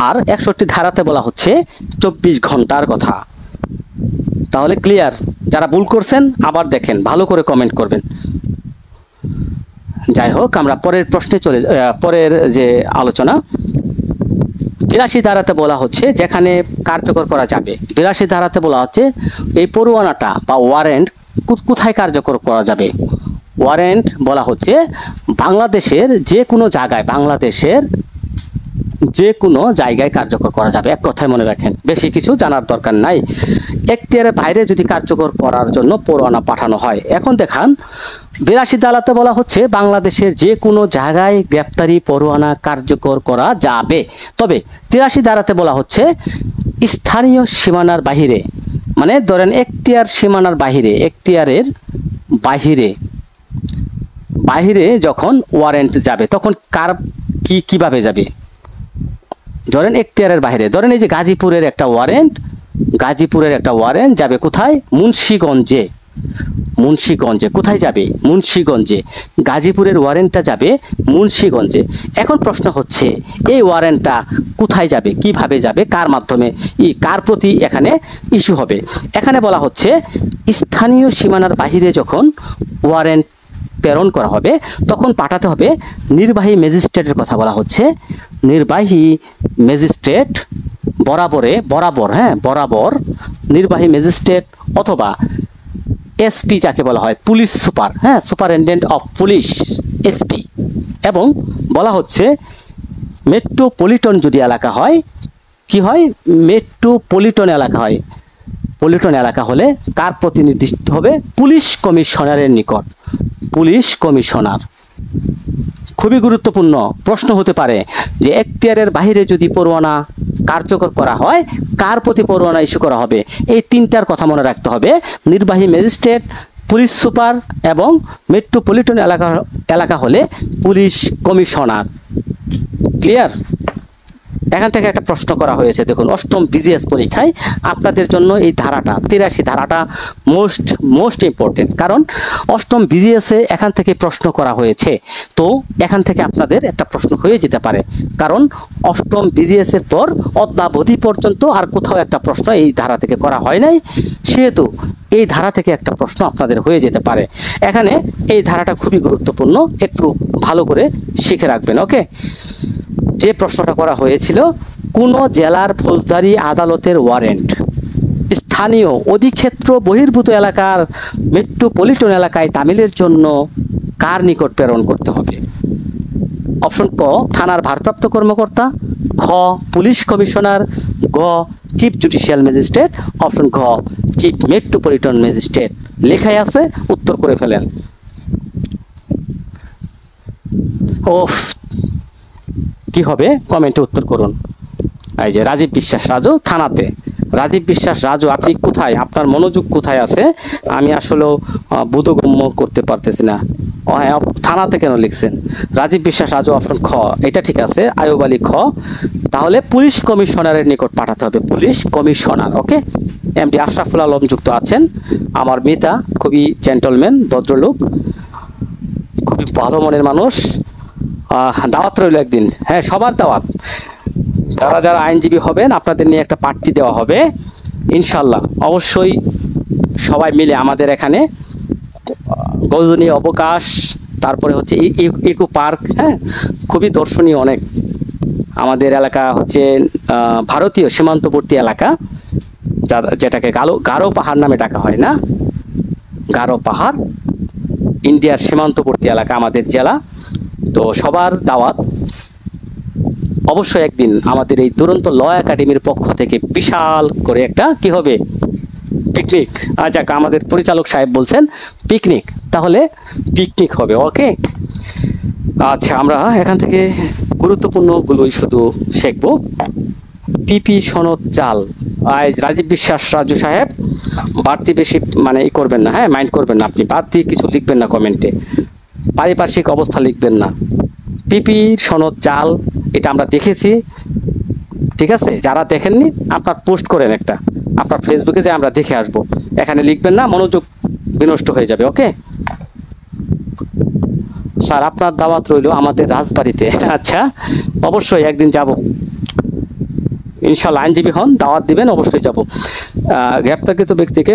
আর 61 ধারাতে বলা হচ্ছে 24 ঘন্টার কথা। তাহলে ক্লিয়ার? যারা ভুল করছেন আবার দেখেন, ভালো করে কমেন্ট করবেন। যাই হোক, আমরা পরের প্রশ্নে চলে, পরের যে আলোচনা 82 ধারাতে বলা হচ্ছে যেখানে কার্যকর করা যাবে। 82 ধারাতে বলা হচ্ছে এই পরোয়ানাটা বা ওয়ারেন্ট কোথায় কার্যকর করা যাবে। ওয়ারেন্ট বলা হচ্ছে বাংলাদেশের যে কোনো জায়গায়, বাংলাদেশের যে কোনো জায়গায় কার্যকর করা যাবে। এক কথায় মনে রাখেন, বেশি কিছু জানার দরকার নাই। এখতিয়ারের বাইরে যদি কার্যকর করার জন্য পরোয়ানা পাঠানো হয়। এখন দেখান 82 ধারাতে বলা হচ্ছে বাংলাদেশের যে কোনো জায়গায় গ্রেপ্তারি পরোয়ানা কার্যকর করা যাবে। তবে 83 ধারাতে বলা হচ্ছে স্থানীয় সীমানার বাহিরে, মানে ধরেন এখতিয়ার সীমানার বাহিরে, এখতিয়ারের বাহিরে, বাহিরে যখন ওয়ারেন্ট যাবে তখন কার কিভাবে যাবে। ধরেন এখতিয়ারের বাইরে, ধরেন এই যে গাজীপুরের একটা ওয়ারেন্ট, গাজীপুরের একটা ওয়ারেন্ট যাবে কোথায়, মুন্সিগঞ্জে। মুন্সিগঞ্জে কোথায় যাবে, মুন্সিগঞ্জে। গাজীপুরের ওয়ারেন্টটা যাবে মুন্সিগঞ্জে। এখন প্রশ্ন হচ্ছে এই ওয়ারেন্টটা কোথায় যাবে, কিভাবে যাবে, কার মাধ্যমে, কার প্রতি এখানে ইস্যু হবে। এখানে বলা হচ্ছে স্থানীয় সীমানার বাহিরে যখন ওয়ারেন্ট প্রেরণ করা হবে তখন পাঠাতে হবে নির্বাহী ম্যাজিস্ট্রেটের কথা বলা হচ্ছে। নির্বাহী ম্যাজিস্ট্রেট বরাবর, হ্যাঁ বরাবর নির্বাহী ম্যাজিস্ট্রেট অথবা এসপি যাকে বলা হয়, পুলিশ সুপার, হ্যাঁ সুপারিনটেন্ডেন্ট অফ পুলিশ, এসপি। এবং বলা হচ্ছে মেট্রোপলিটন যদি এলাকা হয়, কি হয়, মেট্রোপলিটন এলাকা হয়, পলিটন এলাকা হলে কার প্রতিনিধিত্ব হবে, পুলিশ কমিশনারের নিকট, পুলিশ কমিশনার। খুবই গুরুত্বপূর্ণ প্রশ্ন হতে পারে যে এখতিয়ারের বাইরে যদি পরোয়ানা কার্যকর করা হয় কার প্রতি পরোয়ানা ইস্যু করা হবে। এই তিনটার কথা মনে রাখতে হবে, নির্বাহী ম্যাজিস্ট্রেট, পুলিশ সুপার এবং মেট্রোপলিটন এলাকা হলে পুলিশ কমিশনার। ক্লিয়ার? এখান থেকে একটা প্রশ্ন করা হয়েছে, দেখুন অষ্টম বিজিএস পরীক্ষায় আপনাদের জন্য এই ধারাটা 83 ধারাটা মোস্ট ইম্পর্টেন্ট, কারণ অষ্টম বিজিএসে এখান থেকে প্রশ্ন করা হয়েছে। তো এখান থেকে আপনাদের একটা প্রশ্ন হয়ে যেতে পারে, কারণ অষ্টম বিজিএস এর পর অদ্যাবধি পর্যন্ত আর কোথাও একটা প্রশ্ন এই ধারা থেকে করা হয় নাই, সেহেতু এই ধারা থেকে একটা প্রশ্ন আপনাদের হয়ে যেতে পারে। এখানে এই ধারাটা খুবই গুরুত্বপূর্ণ, একটু ভালো করে শিখে রাখবেন। ওকে, যে প্রশ্নটা করা হয়েছিল, কোন জেলার ফৌজদারি আদালতের ওয়ারেন্ট স্থানীয় অধিক্ষেত্র বহির্ভূত এলাকার মেট্রোপলিটন এলাকায় তামিলের জন্য কার নিকট প্রেরণ করতে হবে? অপশন ক থানার ভারপ্রাপ্ত কর্মকর্তা, খ পুলিশ কমিশনার, গ চিফ জুডিশিয়াল ম্যাজিস্ট্রেট, অপশন ঘ চিফ মেট্রোপলিটন ম্যাজিস্ট্রেট। লেখাই আছে, উত্তর করে ফেলেন। ওফ, কি হবে কমেন্টে উত্তর করুন। এই যে রাজীব বিশ্বাস রাজু থানাতে। রাজীব বিশ্বাস রাজু, আপনি কোথায়? আপনার মনোযোগ কোথায় আছে আমি আসলেও বোধগম্য করতে পারতেছি না। হ্যাঁ, থানাতে কেন লিখছেন? রাজীব বিশ্বাস রাজু অপশন খ, এটা ঠিক আছে। আয়ুব আলী খ। তাহলে পুলিশ কমিশনারের নিকট পাঠাতে হবে, পুলিশ কমিশনার। ওকে, এমডি আশরাফুল আলম যুক্ত আছেন, আমার মিতা, খুবই জেন্টলম্যান, ভদ্রলোক, খুবই ভালো মনের মানুষ। দাওয়াত রইল একদিন, হ্যাঁ সবার দাওয়াত। যারা যারা আইনজীবী হবেন আপনাদের নিয়ে একটা পার্টি দেওয়া হবে ইনশাল্লাহ। অবশ্যই সবাই মিলে আমাদের এখানে গজনী অবকাশ, তারপরে হচ্ছে ইকো পার্ক, হ্যাঁ খুবই দর্শনীয় অনেক। আমাদের এলাকা হচ্ছে ভারতীয় সীমান্তবর্তী এলাকা, যেটাকে গারো পাহাড় নামে ডাকা হয় না, গারো পাহাড় ইন্ডিয়ার সীমান্তবর্তী এলাকা আমাদের জেলা। তো সবার দাওয়াত। অবশ্যই একদিন আমাদের এই দুরন্ত ল একাডেমির পক্ষ থেকে বিশাল করে একটা কি হবে, পিকনিক। যাক, আমাদের পরিচালক সাহেব বলছেন পিকনিক, তাহলে পিকনিক হবে। ওকে, আচ্ছা আমরা এখান থেকে গুরুত্বপূর্ণগুলোই শুধু শিখবো। পিপি সনদ জাল। আজ রাজীব বিশ্বাস রাজু সাহেব বাড়তি বেশি মানে ই করবেন না, হ্যাঁ মাইন্ড করবেন না, আপনি বাড়তি কিছু লিখবেন না কমেন্টে, পারিপার্শ্বিক অবস্থা লিখবেন না। পিপি সনদ জাল, এটা আমরা দেখেছি, ঠিক আছে? যারা দেখেননি আপনার পোস্ট করেন একটা আপনার ফেসবুকে, যে আমরা দেখে আসবো, এখানে লিখবেন না, মনোযোগ বিনষ্ট হয়ে যাবে। ওকে স্যার, আপনার দাওয়াত রইল আমাদের রাজবাড়িতে। আচ্ছা, অবশ্যই একদিন যাব ইনশাল্লাহ। আইনজীবী হন, দাওয়াত দিবেন, অবশ্যই যাব। গ্রেপ্তারকৃত ব্যক্তিকে,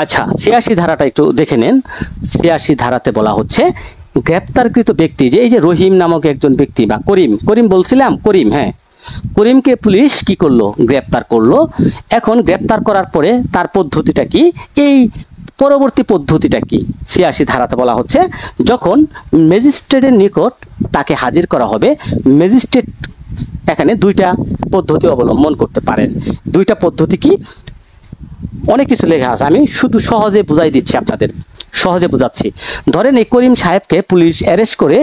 আচ্ছা 86 ধারাটা একটু দেখে নেন। 86 ধারাতে বলা হচ্ছে গ্রেপ্তারকৃত ব্যক্তি, যে এই যে রহিম নামক একজন ব্যক্তি, বা করিম বলছিলাম, করিম, হ্যাঁ করিমকে পুলিশ কি করলো, গ্রেপ্তার করলো। এখন গ্রেপ্তার করার পরে তার পদ্ধতিটা কি, এই পরবর্তী পদ্ধতিটা কি? 86 ধারাতে বলা হচ্ছে যখন ম্যাজিস্ট্রেটের নিকট তাকে হাজির করা হবে, ম্যাজিস্ট্রেট এখানে দুইটা পদ্ধতি অবলম্বন করতে পারেন। দুইটা পদ্ধতি কি? অনেক কিছু লেখা আছে, আমি শুধু সহজে বুঝাই দিচ্ছি আপনাদের, সহজে বুঝাচ্ছি। ধরেন এই করিম সাহেবকে পুলিশ অ্যারেস্ট করে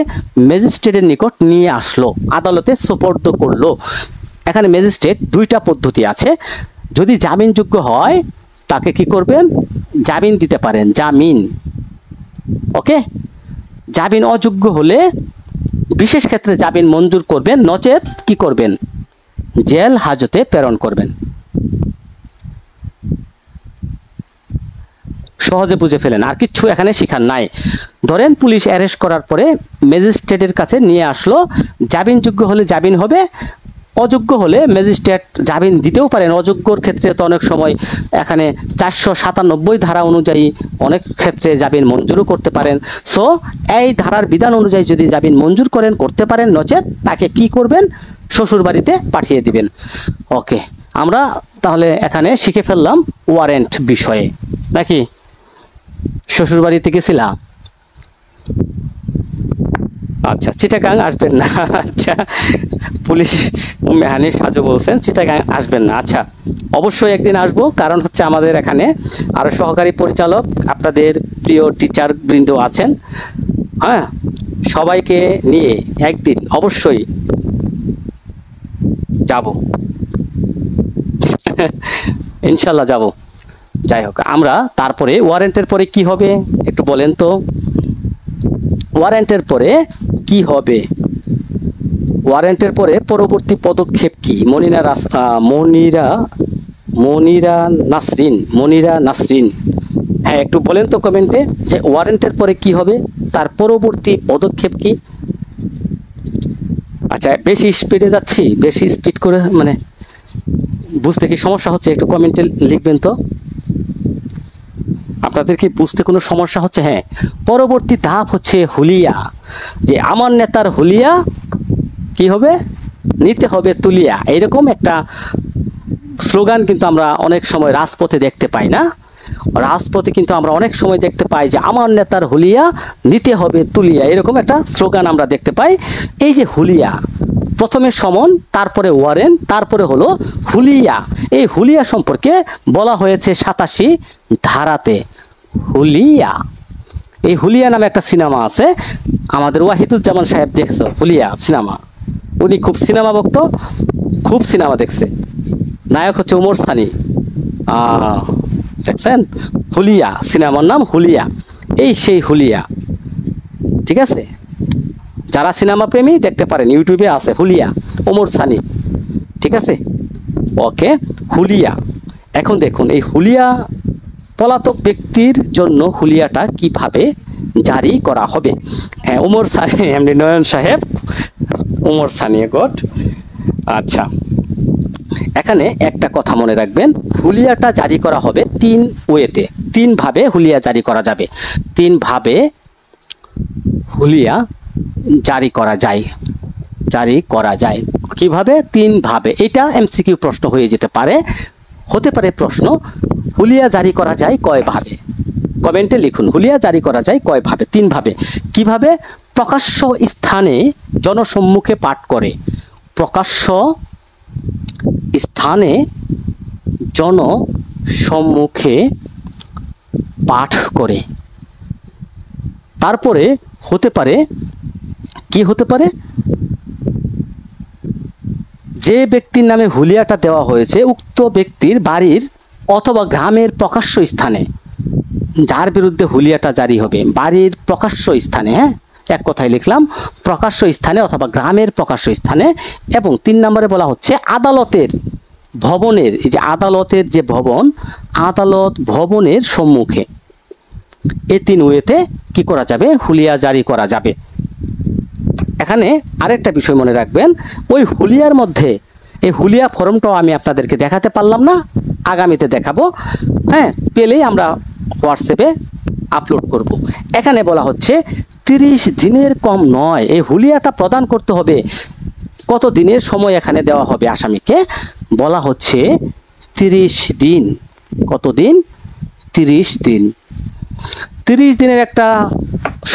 ম্যাজিস্ট্রেটের নিকট নিয়ে আসলো, আদালতে সোপর্দ করলো। এখানে ম্যাজিস্ট্রেট দুইটা পদ্ধতি আছে। যদি জামিনযোগ্য হয় তাকে কি করবেন, জামিন দিতে পারেন, জামিন। ওকে, জামিন অযোগ্য হলে বিশেষ ক্ষেত্রে জামিন মঞ্জুর করবেন, নচেত কি করবেন, জেল হাজতে প্রেরণ করবেন। সহজে বুঝে ফেলেন, আর কিচ্ছু এখানে শিখার নাই। ধরেন পুলিশ অ্যারেস্ট করার পরে ম্যাজিস্ট্রেটের কাছে নিয়ে আসলো, জামিনযোগ্য হলে জামিন হবে, অযোগ্য হলে ম্যাজিস্ট্রেট জামিন দিতেও পারেন। অযোগ্যর ক্ষেত্রে তো অনেক সময় এখানে 497 ধারা অনুযায়ী অনেক ক্ষেত্রে জামিন মঞ্জুরও করতে পারেন। সো এই ধারার বিধান অনুযায়ী যদি জামিন মঞ্জুর করেন করতে পারেন, নচেত তাকে কি করবেন, শ্বশুর বাড়িতে পাঠিয়ে দিবেন। ওকে, আমরা তাহলে এখানে শিখে ফেললাম ওয়ারেন্ট বিষয়ে, নাকি শ্বশুর বাড়িতে গেছিলাম। আচ্ছা, চিটাগাং আসবেন না। আচ্ছা, পুলিশ মেহানিস সাজু বলছেন চিটাগাং আসবেন না। আচ্ছা, অবশ্যই একদিন আসবো, কারণ হচ্ছে আমাদের এখানে আরো সহকারী পরিচালক, আপনাদের প্রিয় টিচার বৃন্দ আছেন, হ্যাঁ সবাইকে নিয়ে একদিন অবশ্যই যাব। ইনশাল্লাহ যাব। যাই হোক, আমরা তারপরে ওয়ারেন্টের পরে কি হবে একটু বলেন তো, ওয়ারেন্টের পরে কি হবে? ওয়ারেন্টের পরে পরবর্তী পদক্ষেপ কি? মনিরা নাসরিন, হ্যাঁ একটু বলেন তো কমেন্টে, যে ওয়ারেন্টের পরে কি হবে, তার পরবর্তী পদক্ষেপ কি? আচ্ছা, বেশি স্পিডে যাচ্ছি, বেশি স্পিড করে মানে বুঝতে কি সমস্যা হচ্ছে, একটু কমেন্টে লিখবেন তো। আপনাদের কি বুঝতে কোনো সমস্যা হচ্ছে? হ্যাঁ, পরবর্তী ধাপ হচ্ছে হুলিয়া, যে আমার নেতার হুলিয়া কি হবে, নিতে হবে তুলিয়া, এইরকম একটা স্লোগান কিন্তু আমরা অনেক সময় রাজপথে দেখতে পাই না? রাজপথে কিন্তু আমরা অনেক সময় দেখতে পাই যে আমার নেতার হুলিয়া নিতে হবে তুলিয়া, এরকম একটা স্লোগান আমরা দেখতে পাই। এই যে হুলিয়া, প্রথমে সমন, তারপরে ওয়ারেন্ট, তারপরে হলো হুলিয়া। এই হুলিয়া সম্পর্কে বলা হয়েছে 87 ধারাতে। হুলিয়া, এই হুলিয়া নামে একটা সিনেমা আছে, আমাদের ওয়াহিদুজ্জামান সাহেব দেখছে হুলিয়া সিনেমা। উনি খুব সিনেমা ভক্ত, খুব সিনেমা দেখছে। নায়ক হচ্ছে ওমর সানি। দেখছেন? হুলিয়া সিনেমার নাম হুলিয়া। এই সেই হুলিয়া, ঠিক আছে? যারা সিনেমা প্রেমী দেখতে পারেন, ইউটিউবে আছে হুলিয়া, ওমর সানি, ঠিক আছে? ওকে, হুলিয়া। এখন দেখুন এই হুলিয়া, পলাতক ব্যক্তির জন্য হুলিয়াটা কিভাবে জারি করা হবে। হ্যাঁ, ওমর সানি, এমনি নয়ন সাহেব, ওমর সানি গড। আচ্ছা, এখানে একটা কথা মনে রাখবেন, হুলিয়াটা জারি করা হবে 3 ওয়েতে, 3 ভাবে হুলিয়া জারি করা যাবে। 3 ভাবে হুলিয়া জারি করা যায়, জারি করা যায় কিভাবে? 3 ভাবে। এটা এমসিকিউ প্রশ্ন হয়ে যেতে পারে, হতে পারে প্রশ্ন, হুলিয়া জারি করা যায় কয় ভাবে? কমেন্টে লিখুন, হুলিয়া জারি করা যায় কয় ভাবে? 3 ভাবে। কিভাবে? প্রকাশ্য স্থানে জনসম্মুখে পাঠ করে, প্রকাশ্য স্থানে জনসম্মুখে পাঠ করে। তারপরে হতে পারে, কি হতে পারে? যে ব্যক্তির নামে হুলিয়াটা দেওয়া হয়েছে উক্ত ব্যক্তির বাড়ির অথবা গ্রামের প্রকাশ্য স্থানে, যার বিরুদ্ধে হুলিয়াটা জারি হবে বাড়ির প্রকাশ্য স্থানে, হ্যাঁ, এক কথায় লিখলাম, প্রকাশ্য স্থানে অথবা গ্রামের প্রকাশ্য স্থানে। এবং 3 নম্বরে বলা হচ্ছে আদালতের ভবনের, এই যে আদালতের যে ভবন, আদালত ভবনের সম্মুখে। এই 3 ওয়েতে কি করা যাবে? হুলিয়া জারি করা যাবে। এখানে আরেকটা বিষয় মনে রাখবেন, ওই হুলিয়ার মধ্যে, এই হুলিয়া ফর্মটাও আমি আপনাদেরকে দেখাতে পারলাম না, আগামীতে দেখাবো। হ্যাঁ, পেলেই আমরা হোয়াটসঅ্যাপে আপলোড করব। এখানে বলা হচ্ছে 30 দিনের কম নয়, এই হুলিয়াটা প্রদান করতে হবে। কত দিনের সময় এখানে দেওয়া হবে আসামিকে? বলা হচ্ছে 30 দিন। কত দিন? 30 দিন। 30 দিনের একটা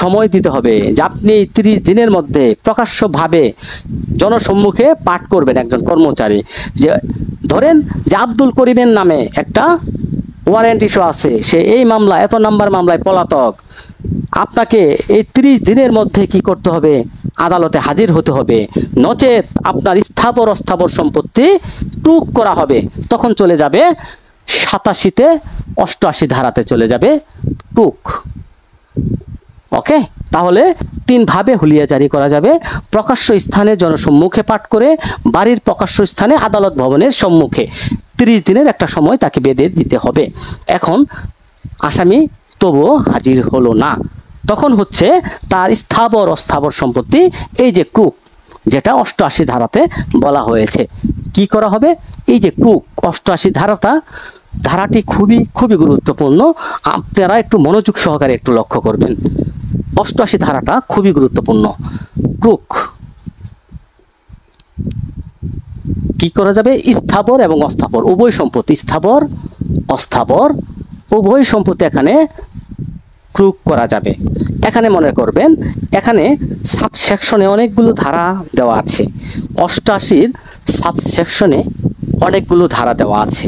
সময় দিতে হবে, যে আপনি 30 দিনের মধ্যে প্রকাশ্যভাবে জনসম্মুখে পাঠ করবেন। একজন কর্মচারী, যে ধরেন যে আব্দুল করিমের নামে একটা ওয়ারেন্ট ইস্যু আছে, সে এই মামলা, এত নাম্বার মামলায় পলাতক, আপনাকে এই 30 দিনের মধ্যে কি করতে হবে? আদালতে হাজির হতে হবে, নচেত আপনার স্থাবর অস্থাবর সম্পত্তি টুক করা হবে। তখন চলে যাবে 87তে 88 ধারাতে চলে যাবে টুক। ওকে, তাহলে 3 ভাবে হুলিয়া জারি করা যাবে। প্রকাশ্য স্থানে জনসম্মুখে পাঠ করে, বাড়ির প্রকাশ্য স্থানে, আদালত ভবনের সম্মুখে। 30 দিনের একটা সময় তাকে বেঁধে দিতে হবে। এখন আসামি তবুও হাজির হলো না, তখন হচ্ছে তার স্থাবর অস্থাবর সম্পত্তি, এই যে ক্রুক, যেটা 88 ধারাতে বলা হয়েছে, কি করা হবে? এই যে ক্রুক 88 ধারাটি খুবই খুবই গুরুত্বপূর্ণ, আপনারা একটু মনোযোগ সহকারে একটু লক্ষ্য করবেন। 88 ধারাটা খুবই গুরুত্বপূর্ণ। ক্রুক কি করা যাবে? স্থাবর এবং অস্থাবর উভয় সম্পত্তি, স্থাবর অস্থাবর উভয় সম্পত্তি এখানে ক্রুক করা যাবে। এখানে মনে করবেন, এখানে সাবসেকশনে অনেকগুলো ধারা দেওয়া আছে, 88-র সাবসেকশনে অনেকগুলো ধারা দেওয়া আছে।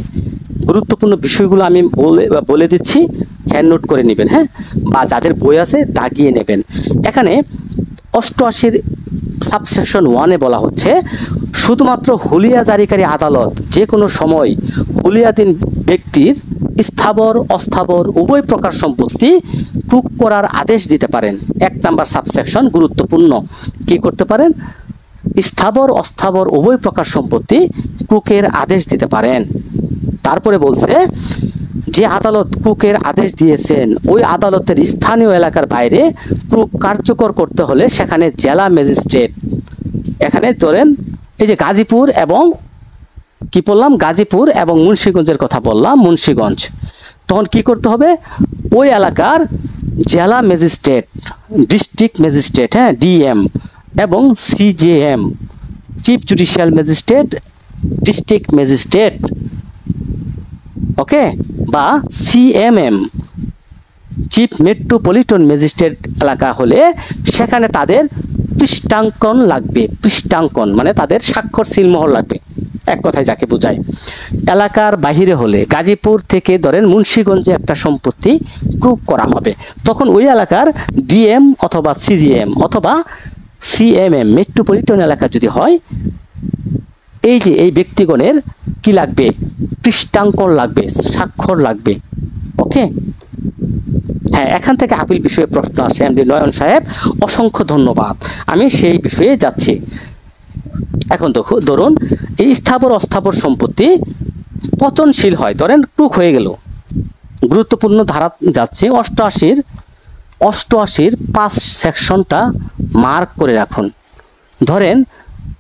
গুরুত্বপূর্ণ বিষয়গুলো আমি বলে দিচ্ছি, হ্যান্ড নোট করে নেবেন, হ্যাঁ, বা যাদের বই আছে দাগিয়ে নেবেন। এখানে 88-র সাবসেকশন 1-এ বলা হচ্ছে, শুধুমাত্র হুলিয়া জারিকারী আদালত যে কোনো সময় হুলিয়াধীন ব্যক্তির স্থাবর অস্থাবর উভয় প্রকার সম্পত্তি ক্রুক করার আদেশ দিতে পারেন। 1 নাম্বার সাবসেকশন গুরুত্বপূর্ণ, কি করতে পারেন? স্থাবর অস্থাবর উভয় প্রকার সম্পত্তি ক্রুকের আদেশ দিতে পারেন। তারপরে বলছে, যে আদালত ক্রুকের আদেশ দিয়েছেন ওই আদালতের স্থানীয় এলাকার বাইরে ক্রুক কার্যকর করতে হলে সেখানে জেলা ম্যাজিস্ট্রেট, এখানে ধরেন এই যে গাজীপুর এবং কি বললাম, গাজীপুর এবং মুন্সিগঞ্জের কথা বললাম, মুন্সিগঞ্জ, তখন কি করতে হবে? ওই এলাকার জেলা ম্যাজিস্ট্রেট, ডিস্ট্রিক্ট ম্যাজিস্ট্রেট, হ্যাঁ, ডিএম এবং CJM, chief judicial magistrate, district magistrate okay, বা সিএমএম, চিফ মেট্রোপলিটন ম্যাজিস্ট্রেট এলাকা হলে সেখানে তাদের পৃষ্ঠাঙ্কন লাগবে। পৃষ্ঠাঙ্কন মানে তাদের স্বাক্ষর সিলমোহর লাগবে, এক কথায় যাকে বোঝায়। এলাকার বাহিরে হলে গাজীপুর থেকে ধরেন মুন্সিগঞ্জে একটা সম্পত্তি ক্রুক করা হবে, তখন ওই এলাকার ডিএম অথবা সিজিএম অথবা সিএমএম মেট্রোপলিটন এলাকা যদি হয়, এই যে এই ব্যক্তিগণের কি লাগবে, পৃষ্ঠাঙ্কন লাগবে, স্বাক্ষর লাগবে। ওকে, হ্যাঁ, এখান থেকে আপিল বিষয়ে প্রশ্ন আসে এমডি নয়ন সাহেব, অসংখ্য ধন্যবাদ, আমি সেই বিষয়ে যাচ্ছি। এখন ধরুন এই স্থাবর অস্থাবর সম্পত্তি পচনশীল হয়, ধরেন ক্রুক হয়ে গেল। গুরুত্বপূর্ণ ধারা যাচ্ছে 88 5 সেকশনটা মার্ক করে রাখুন। ধরেন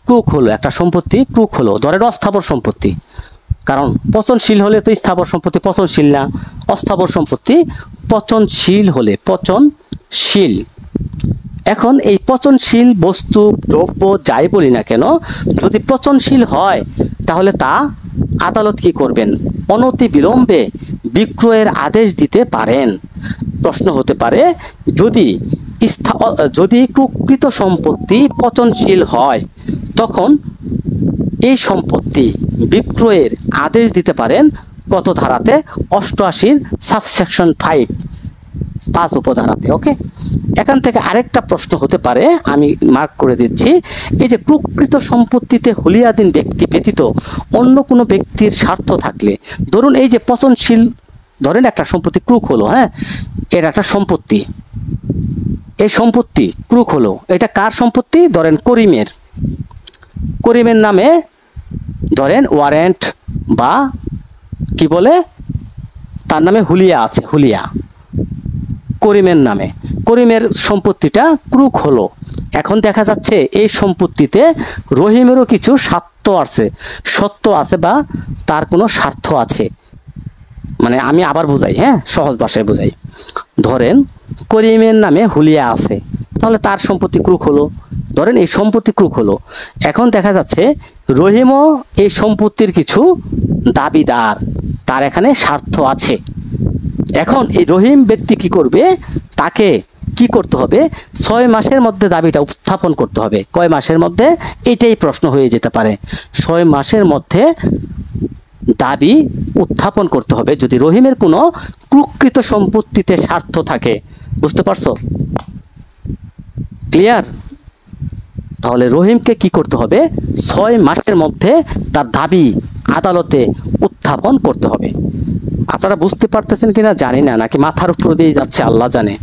ক্রুক হলো একটা সম্পত্তি, ক্রুক হলো ধরেন অস্থাবর সম্পত্তি, কারণ পচনশীল হলে তো স্থাবর সম্পত্তি পচনশীল না, অস্থাবর সম্পত্তি পচনশীল হলে পচনশীল। এখন এই পচনশীল বস্তু দ্রব্য যাই বলি না কেন, যদি পচনশীল হয় তাহলে তা আদালত কি করবেন, অনতি বিলম্বে বিক্রয়ের আদেশ দিতে পারেন। প্রশ্ন হতে পারে, যদি প্রকৃত সম্পত্তি পচনশীল হয় তখন এই সম্পত্তি বিক্রয়ের আদেশ দিতে পারেন কত ধারাতে, 88 সাবসেকশন 5 উপধারাতে। ওকে, এখান থেকে আরেকটা প্রশ্ন হতে পারে, আমি মার্ক করে দিচ্ছি। এই যে প্রকৃত সম্পত্তিতে হুলিয়াধীন ব্যক্তি ব্যতীত অন্য কোনো ব্যক্তির স্বার্থ থাকলে, ধরুন এই যে পচনশীল, ধরেন একটা সম্পত্তি ক্রুক হলো, হ্যাঁ, এর একটা সম্পত্তি, এই সম্পত্তি ক্রুক হলো, এটা কার সম্পত্তি, ধরেন করিমের নামে ধরেন ওয়ারেন্ট বা কি বলে তার নামে হুলিয়া আছে, হুলিয়া করিমের নামে, করিমের সম্পত্তিটা ক্রুক হলো। এখন দেখা যাচ্ছে এই সম্পত্তিতে রহিমেরও কিছু সত্য আছে বা তার কোনো স্বার্থ আছে। মানে আমি আবার বুঝাই, হ্যাঁ, সহজ ভাষায় বুঝাই। ধরেন করিমের নামে হুলিয়া আছে, তাহলে তার সম্পত্তি ক্রুক হলো, ধরেন এই সম্পত্তি ক্রুক হলো। এখন দেখা যাচ্ছে রহিমও এই সম্পত্তির কিছু দাবিদার, তার এখানে স্বার্থ আছে। এখন এই রহিম ব্যক্তি কি করবে, তাকে কি করতে হবে, 6 মাসের মধ্যে দাবিটা উত্থাপন করতে হবে। কয় মাসের মধ্যে, এটাই প্রশ্ন হয়ে যেতে পারে। 6 মাসের মধ্যে দাবি উত্থাপন করতে হবে যদি রহিমের কোনো প্রকৃত সম্পত্তিতে স্বার্থ থাকে। বুঝতে পারছো? ক্লিয়ার? তাহলে রহিমকে কি করতে হবে, 6 মাসের মধ্যে তার দাবি আদালতে উত্থাপন করতে হবে। আপনারা বুঝতে পারতেছেন কিনা জানি না, নাকি মাথার উপর দিয়ে যাচ্ছে আল্লাহ জানে।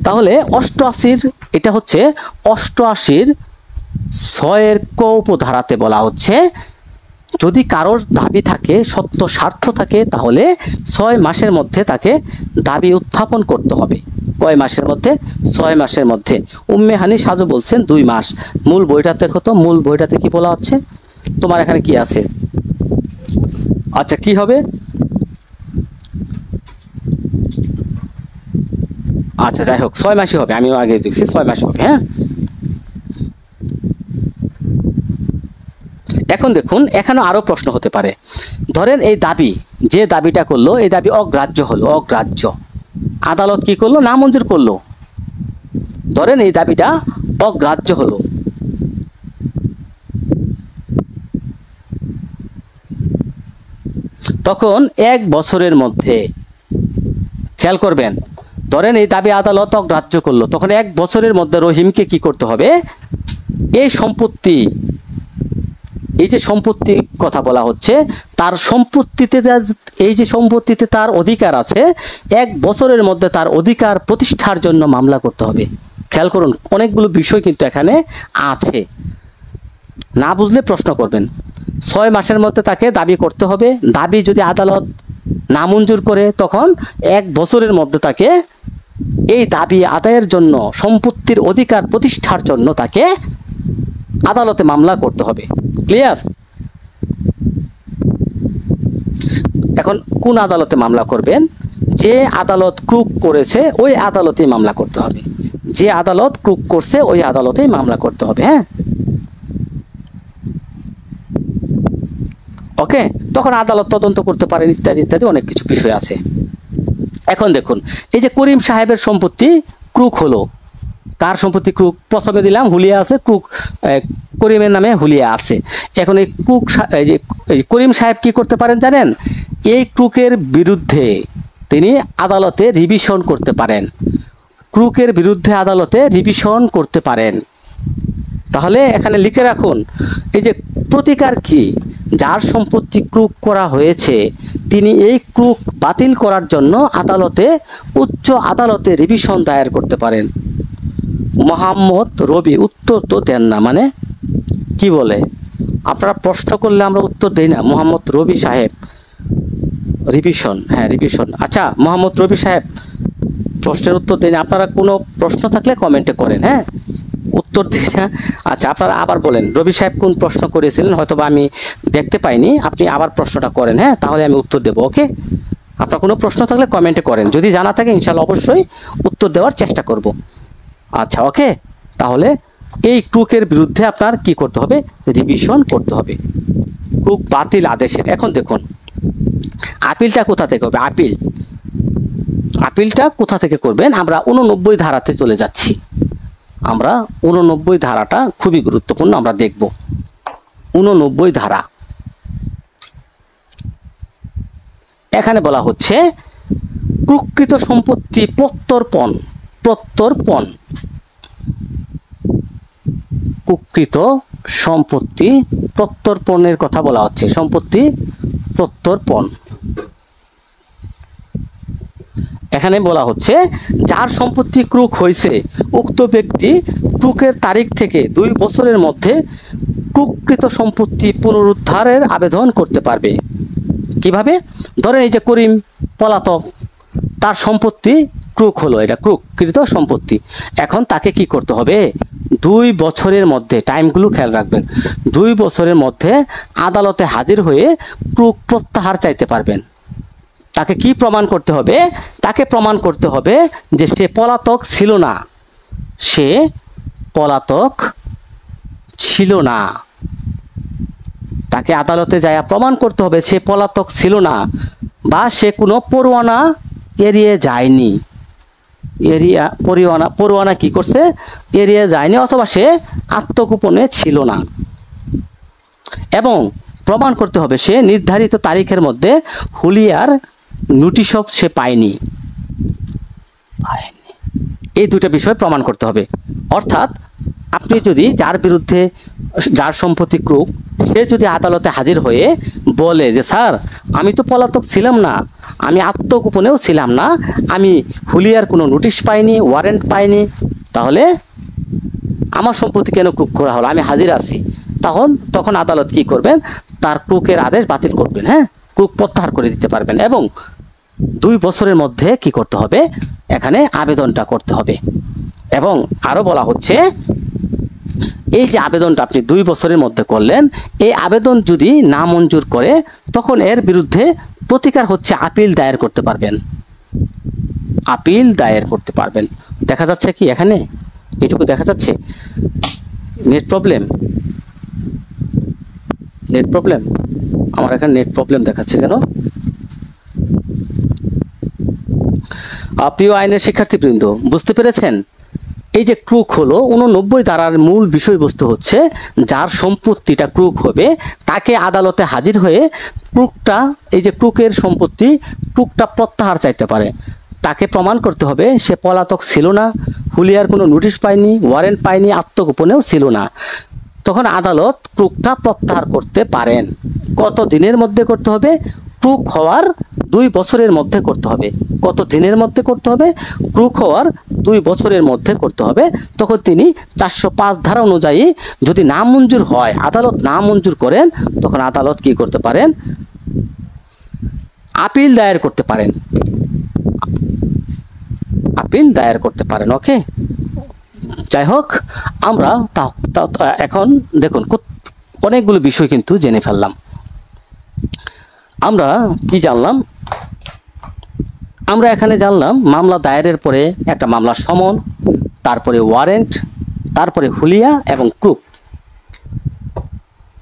তাহলে 88, এটা হচ্ছে 88 6 ক উপধারাতে বলা হচ্ছে, যদি কারোর দাবি থাকে, সত্য স্বার্থ থাকে, তাহলে 6 মাসের মধ্যে তাকে দাবি উত্থাপন করতে হবে। কয় মাসের মধ্যে, 6 মাসের মধ্যে। উম্মে হানি সাজু বলছেন 2 মাস। মূল বইটাতে কত, মূল বইটাতে কি বলা হচ্ছে, তোমার এখানে কি আছে, আচ্ছা কি হবে, আচ্ছা যাই হোক 6 মাসই হবে, আমিও আগে দেখছি 6 মাস হবে। হ্যাঁ, এখন দেখুন এখানে আরো প্রশ্ন হতে পারে। ধরেন এই দাবি, যে দাবিটা করলো, এই দাবি অগ্রাহ্য হলো, অগ্রাহ্য, আদালত কি করলো, নামঞ্জুর করলো। ধরেন এই দাবিটা অগ্রাহ্য হলো, তখন 1 বছরের মধ্যে, খেয়াল করবেন, ধরেন এই দাবি আদালত অগ্রাহ্য করলো, তখন 1 বছরের মধ্যে রহিমকে কি করতে হবে, এই সম্পত্তি, এই যে সম্পত্তি কথা বলা হচ্ছে, তার সম্পত্তিতে, এই যে সম্পত্তিতে তার অধিকার আছে, 1 বছরের মধ্যে তার অধিকার প্রতিষ্ঠার জন্য মামলা করতে হবে। খেয়াল করুন, অনেকগুলো বিষয় কিন্তু এখানে আছে, না বুঝলে প্রশ্ন করবেন। 6 মাসের মধ্যে তাকে দাবি করতে হবে, দাবি যদি আদালত নামঞ্জুর করে, তখন 1 বছরের মধ্যে তাকে এই দাবি আদায়ের জন্য, সম্পত্তির অধিকার প্রতিষ্ঠার জন্য তাকে আদালতে মামলা করতে হবে। ক্লিয়ার? এখন কোন আদালতে মামলা করবেন, যে আদালত ক্রুক করেছে ওই আদালতেই মামলা করতে হবে, যে আদালত ক্রুক করছে ওই আদালতেই মামলা করতে হবে। হ্যাঁ, ওকে, তখন আদালত তদন্ত করতে পারেন, ইত্যাদি ইত্যাদি অনেক কিছু বিষয় আছে। এখন দেখুন, এই যে করিম সাহেবের সম্পত্তি ক্রুক হলো, কার সম্পত্তি ক্রুক? প্রথমে দিলাম হুলিয়া আছে, ক্রুক করিমের নামে হুলিয়া আছে। এখন এই ক্রুক এই করিম সাহেব কি করতে পারেন জানেন? এই ক্রুকের বিরুদ্ধে তিনি আদালতে রিভিশন করতে পারেন, ক্রুকের বিরুদ্ধে আদালতে রিভিশন করতে পারেন। তাহলে এখানে লিখে রাখুন, এই যে প্রতিকার কি? যার সম্পত্তি ক্রুক করা হয়েছে তিনি এই ক্রুক বাতিল করার জন্য আদালতে, উচ্চ আদালতে রিভিশন দায়ের করতে পারেন। মোহাম্মদ রবি উত্তর তো দেন না, মানে কি বলে? আপনারা প্রশ্ন করলে আমরা উত্তর দেই না। মোহাম্মদ রবি সাহেব রিভিশন, হ্যাঁ রিভিশন। আচ্ছা মোহাম্মদ রবি সাহেব প্রশ্নের উত্তর দেন। আপনারা কোনো প্রশ্ন থাকলে কমেন্টে করেন, হ্যাঁ, উত্তর দিন না। আচ্ছা আপনারা আবার বলেন রবি সাহেব কোন প্রশ্ন করেছিলেন, হয়তো বা আমি দেখতে পাইনি, আপনি আবার প্রশ্নটা করেন, হ্যাঁ, তাহলে আমি উত্তর দেবো। ওকে, আপনার কোনো প্রশ্ন থাকলে কমেন্টে করেন, যদি জানা থাকে ইনশাআল্লাহ অবশ্যই উত্তর দেওয়ার চেষ্টা করব। আচ্ছা ওকে, তাহলে এই ক্রুকের বিরুদ্ধে আপনার কি করতে হবে? রিভিশন করতে হবে ক্রুক বাতিল আদেশের। এখন দেখুন আপিলটা কোথা থেকে হবে? আপিলটা কোথা থেকে করবেন? আমরা 89 ধারাতে চলে যাচ্ছি। আমরা 89 ধারাটা খুবই গুরুত্বপূর্ণ, আমরা দেখব 89 ধারা। এখানে বলা হচ্ছে ক্রুকৃত সম্পত্তি প্রত্যর্পণ, কুকৃত সম্পত্তি প্রত্যর্পণের কথা বলা হচ্ছে, সম্পত্তি প্রত্যর্পণ। এখানে বলা হচ্ছে যার সম্পত্তি ক্রুক হয়েছে উক্ত ব্যক্তি ক্রুকের তারিখ থেকে 2 বছরের মধ্যে ক্রুকৃত সম্পত্তি পুনরুদ্ধারের আবেদন করতে পারবে। কিভাবে? ধরেন এই যে করিম পলাতক, তার সম্পত্তি ক্রুক হলো, এটা ক্রুকৃত সম্পত্তি। এখন তাকে কি করতে হবে? 2 বছরের মধ্যে, টাইমগুলো খেয়াল রাখবেন, 2 বছরের মধ্যে আদালতে হাজির হয়ে ক্রুক প্রত্যাহার চাইতে পারবেন। তাকে কি প্রমাণ করতে হবে? তাকে প্রমাণ করতে হবে যে সে পলাতক ছিল না, সে পলাতক ছিল না। তাকে আদালতে যায় প্রমাণ করতে হবে সে পলাতক ছিল না, বা সে কোনো পরোয়ানা এড়িয়ে যায়নি, পরোয়ানা কি করছে? এড়িয়ে যায়নি, অথবা সে আত্মগোপনে ছিল না। এবং প্রমাণ করতে হবে সে নির্ধারিত তারিখের মধ্যে হুলিয়ার নোটিশও সে পায়নি। এই দুটো বিষয় প্রমাণ করতে হবে। অর্থাৎ আপনি যদি যার বিরুদ্ধে, যার সম্পত্তি ক্রুক, সে যদি আদালতে হাজির হয়ে বলে যে স্যার আমি তো পলাতক ছিলাম না, আমি আত্মগোপনেও ছিলাম না, আমি হুলিয়ার কোনো নোটিশ পাইনি, ওয়ারেন্ট পাইনি, তাহলে আমার সম্পত্তি কেন ক্রুক করা হলো? আমি হাজির আছি। তখন আদালত কি করবেন? তার ক্রুকের আদেশ বাতিল করবেন, হ্যাঁ, ক্রুক প্রত্যাহার করে দিতে পারবেন। এবং 2 বছরের মধ্যে কি করতে হবে? এখানে আবেদনটা করতে হবে। এবং আরো বলা হচ্ছে এই যে আবেদনটা আপনি 2 বছরের মধ্যে করলেন, এই আবেদন যদি না মঞ্জুর করে তখন এর বিরুদ্ধে প্রতিকার হচ্ছে আপিল দায়ের করতে পারবেন, আপিল দায়ের করতে পারবেন। দেখা যাচ্ছে কি এখানে? এটুকু দেখা যাচ্ছে? নেট প্রবলেম, আমার এখানে নেট প্রবলেম দেখাচ্ছে কেন? প্রিয় আইনের শিক্ষার্থীবৃন্দ, বুঝতে পেরেছেন? এই যে ক্রুক হলো 89 ধারার মূল বিষয়বস্তু হচ্ছে যার সম্পত্তিটা ক্রুক হবে তাকে আদালতে হাজির হয়ে ক্রুকটা, এই যে ক্রুকের সম্পত্তি, ক্রুকটা প্রত্যাহার চাইতে পারে। তাকে প্রমাণ করতে হবে সে পলাতক ছিল না, হুলিয়ার কোনো নোটিশ পায়নি, ওয়ারেন্ট পায়নি, আত্মগোপনেও ছিল না। তখন আদালত ক্রুকটা প্রত্যাহার করতে পারেন। কত দিনের মধ্যে করতে হবে? ক্রুক হওয়ার 2 বছরের মধ্যে করতে হবে। কত দিনের মধ্যে করতে হবে? ক্রুক হওয়ার 2 বছরের মধ্যে করতে হবে। তখন তিনি 405 ধারা অনুযায়ী যদি না মঞ্জুর হয়, আদালত না মঞ্জুর করেন, তখন আদালত কি করতে পারেন? আপিল দায়ের করতে পারেন, আপিল দায়ের করতে পারেন। ওকে, যাই হোক, আমরা এখন দেখুন অনেকগুলো বিষয় কিন্তু জেনে ফেললাম। আমরা কি জানলাম? আমরা এখানে জানলাম মামলা দায়েরের পরে একটা মামলার সমন, তারপরে ওয়ারেন্ট, তারপরে হুলিয়া এবং ক্রুক।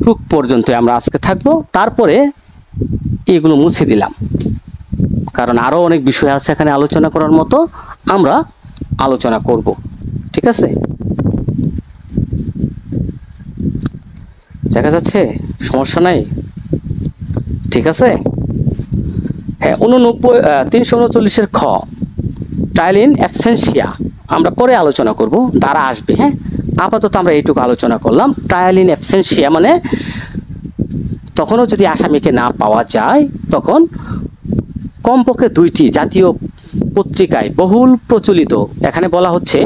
এইটুক পর্যন্ত আমরা আজকে থাকবো, তারপরে এগুলো মুছে দিলাম, কারণ আরো অনেক বিষয় আছে এখানে আলোচনা করার মতো, আমরা আলোচনা করব। ঠিক আছে, দেখা যাচ্ছে, সমস্যা নাই। ঠিক আছে, হ্যাঁ, 339 খ ট্রায়াল ইন অ্যাবসেন্সিয়া আমরা পরে আলোচনা করব, দ্বারা আসবে। হ্যাঁ, আপাতত আমরা এইটুকু আলোচনা করলাম। ট্রায়াল ইন অ্যাবসেন্সিয়া মানে তখনও যদি আসামিকে না পাওয়া যায়, তখন কমপক্ষে 2টি জাতীয় পত্রিকায় বহুল প্রচলিত, এখানে বলা হচ্ছে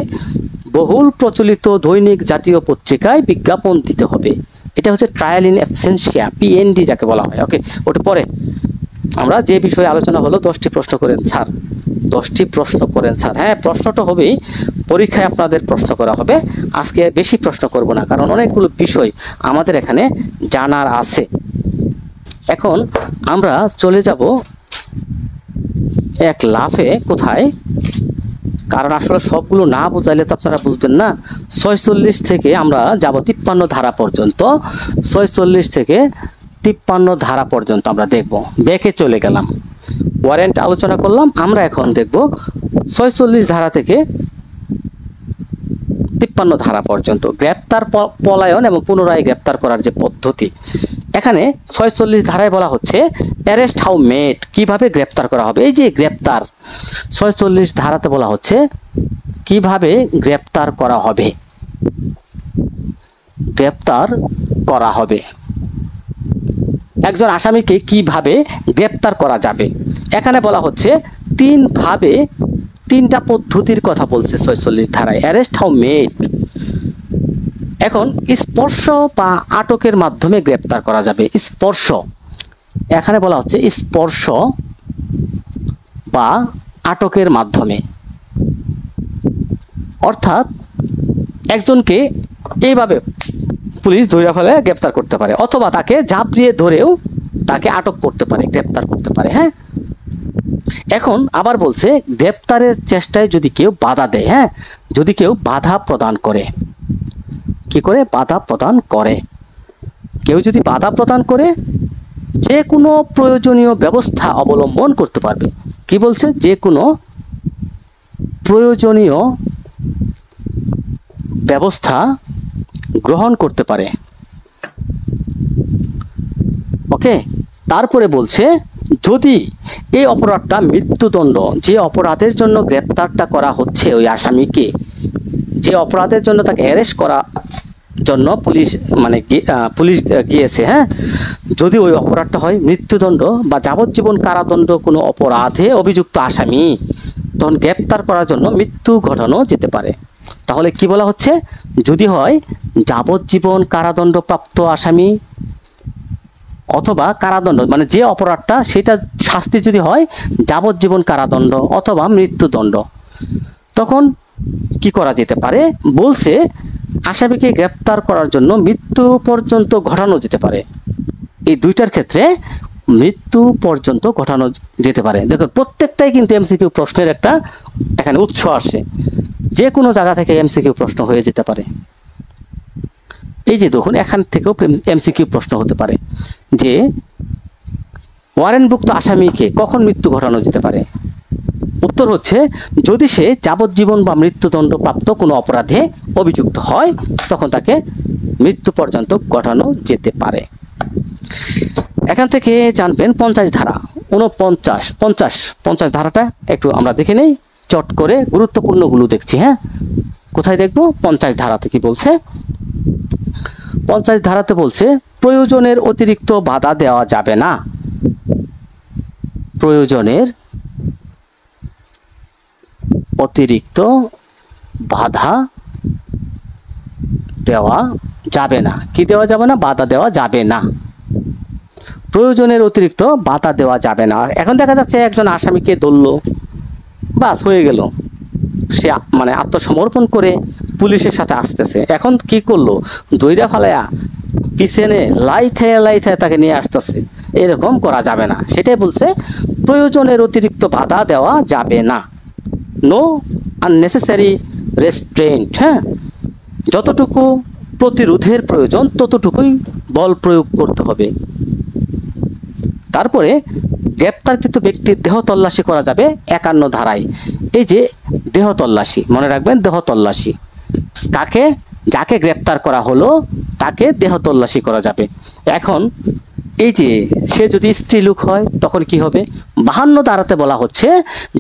বহুল প্রচলিত দৈনিক জাতীয় পত্রিকায় বিজ্ঞাপন দিতে হবে। এটা হচ্ছে ট্রায়াল ইন অ্যাবসেন্সিয়া, পিএনডি যাকে বলা হয়। ওকে, ওটা পরে আমরা যে বিষয়ে আলোচনা হলো 10টি প্রশ্ন করেন স্যার, 10টি প্রশ্ন করেন স্যার। হ্যাঁ, প্রশ্নটা হবেই, পরীক্ষায় আপনাদের প্রশ্ন করা হবে। আজকে বেশি প্রশ্ন করব না, কারণ অনেকগুলো বিষয় আমাদের এখানে জানার আছে। এখন আমরা চলে যাব এক লাফে কোথায়, কারণ আসলে সবগুলো না বোঝাইলে তো আপনারা বুঝবেন না। 46 থেকে আমরা যাব 53 ধারা পর্যন্ত, 46 থেকে 53 ধারা পর্যন্ত আমরা দেখব। ব্যাকে চলে গেলাম, ওয়ারেন্ট আলোচনা করলাম, আমরা এখন দেখব 46 ধারা থেকে 53 ধারা পর্যন্ত গ্রেপ্তার, পলায়ন এবং পুনরায় গ্রেপ্তার করার যে পদ্ধতি। এখানে 46 ধারায় বলা হচ্ছে অ্যারেস্ট হাউ মেড, কিভাবে গ্রেপ্তার করা হবে। এই যে গ্রেপ্তার, 46 ধারাতে বলা হচ্ছে কিভাবে গ্রেপ্তার করা হবে, গ্রেপ্তার করা হবে, একজন আসামিকে কিভাবে গ্রেপ্তার করা যাবে। এখানে বলা হচ্ছে 3টা পদ্ধতির কথা বলছে 46 ধারায়, অ্যারেস্ট হাউ মেড। এখন স্পর্শ বা আটকের মাধ্যমে গ্রেপ্তার করা যাবে। স্পর্শ, এখানে বলা হচ্ছে স্পর্শ বা আটকের মাধ্যমে, অর্থাৎ একজনকে এইভাবে পুলিশ ধরে ফেলে গ্রেপ্তার করতে পারে, অথবা তাকে ঝাঁপিয়ে ধরেও তাকে আটক করতে পারে, গ্রেপ্তার করতে পারে। হ্যাঁ, এখন আবার বলছে গ্রেপ্তারের চেষ্টায় যদি কেউ বাধা দেয়, হ্যাঁ, যদি কেউ বাধা প্রদান করে, কি করে বাধা প্রদান করে, কেউ যদি বাধা প্রদান করে যে কোনো প্রয়োজনীয় ব্যবস্থা অবলম্বন করতে পারবে। কি বলছে, যে কোনো প্রয়োজনীয় ব্যবস্থা গ্রহণ করতে পারে। ওকে, তারপরে বলছে যদি এই অপরাধটা মৃত্যুদণ্ড, যে অপরাধের জন্য গ্রেপ্তারটা করা হচ্ছে ওই আসামিকে, যে অপরাধের জন্য তাকে অ্যারেস্ট করা জন্য পুলিশ গিয়েছে, হ্যাঁ, যদি ওই অপরাধটা হয় মৃত্যুদণ্ড বা যাবজ্জীবন কারাদণ্ড কোনো অপরাধে অভিযুক্ত আসামি, তখন গ্রেপ্তার করার জন্য মৃত্যু ঘটানো যেতে পারে। তাহলে কি বলা হচ্ছে, যদি হয় যাবজ্জীবন কারাদণ্ড প্রাপ্ত আসামি, অথবা কারাদণ্ড মানে যে অপরাধটা সেটা শাস্তি যদি হয় যাবজ্জীবন কারাদণ্ড অথবা মৃত্যুদণ্ড, তখন কি করা যেতে পারে, বলছে আসামিকে গ্রেপ্তার করার জন্য মৃত্যু পর্যন্ত ঘটানো যেতে পারে। এই দুইটার ক্ষেত্রে মৃত্যু পর্যন্ত ঘটানো যেতে পারে। দেখুন, প্রত্যেকটাই কিন্তু এমসিকিউ প্রশ্নের একটা এখানে উৎস আসে, যে কোনো জায়গা থেকে এমসিকিউ প্রশ্ন হয়ে যেতে পারে। এই যে দেখুন, এখান থেকেও এমসিকিউ প্রশ্ন হতে পারে যে ওয়ারেন্টভুক্ত আসামিকে কখন মৃত্যু ঘটানো যেতে পারে। উত্তর হচ্ছে যদি সে যাবজ্জীবন বা মৃত্যুদণ্ড প্রাপ্ত কোনো অপরাধে অভিযুক্ত হয়, তখন তাকে মৃত্যু পর্যন্ত ঘটানো যেতে পারে। এখান থেকে জানবেন 50 ধারা, 49, 50 ধারাটা একটু আমরা দেখে নেই চট করে, গুরুত্বপূর্ণগুলো দেখছি। হ্যাঁ, কোথায় দেখব, 50 ধারাতে কি বলছে। 50 ধারাতে বলছে প্রয়োজনের অতিরিক্ত বাধা দেওয়া যাবে না, প্রয়োজনের অতিরিক্ত বাধা দেওয়া যাবে না। কি দেওয়া যাবে না, বাধা দেওয়া যাবে না, প্রয়োজনের অতিরিক্ত বাধা দেওয়া যাবে না। এখন দেখা যাচ্ছে একজন আসামিকে ধরলো, বাস হয়ে গেল, সে আত্মসমর্পণ করে পুলিশের সাথে আসতেছে। এখন কি করলো, দইরা ফালায়া পিছনে লাইথায় তাকে নিয়ে আসতেছে, এরকম করা যাবে না। সেটাই বলছে প্রয়োজনের অতিরিক্ত বাধা দেওয়া যাবে না, নো আননেসেসারি রেস্ট্রেন্ট। হ্যাঁ, যতটুকু প্রতিরোধের প্রয়োজন ততটুকুই বল প্রয়োগ করতে হবে। তারপরে গ্রেপ্তারকৃত ব্যক্তির দেহ তল্লাশি করা যাবে 51 ধারায়। এই যে দেহ তল্লাশি, মনে রাখবেন দেহ তল্লাশি কাকে, যাকে গ্রেপ্তার করা হলো তাকে দেহ তল্লাশি করা যাবে। এখন এই যে সে যদি স্ত্রী লোক হয় তখন কি হবে, 52 ধারাতে বলা হচ্ছে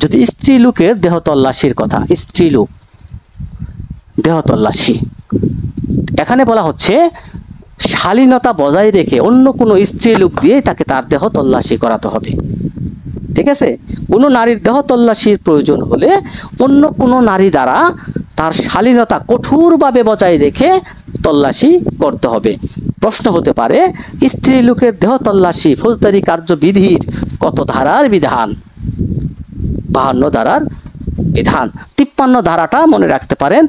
যদি স্ত্রী লোকের দেহ তল্লাশির কথা, স্ত্রী লোক দেহ তল্লাশি, এখানে বলা হচ্ছে শালীনতা বজায় রেখে অন্য কোনো স্ত্রী লোক দিয়ে তাকে তার দেহ তল্লাশি করাতে হবে। ঠিক আছে, কোনো নারীর দেহ তল্লাশির প্রয়োজন হলে অন্য কোনো নারী দ্বারা তার শালীনতা কঠোরভাবে বজায় রেখে তল্লাশি করতে হবে। প্রশ্ন হতে পারে স্ত্রী লোকের দেহ তল্লাশি ফৌজদারি কার্যবিধির কত ধারার বিধান? 52 ধারার বিধান। 53 ধারাটা মনে রাখতে পারেন,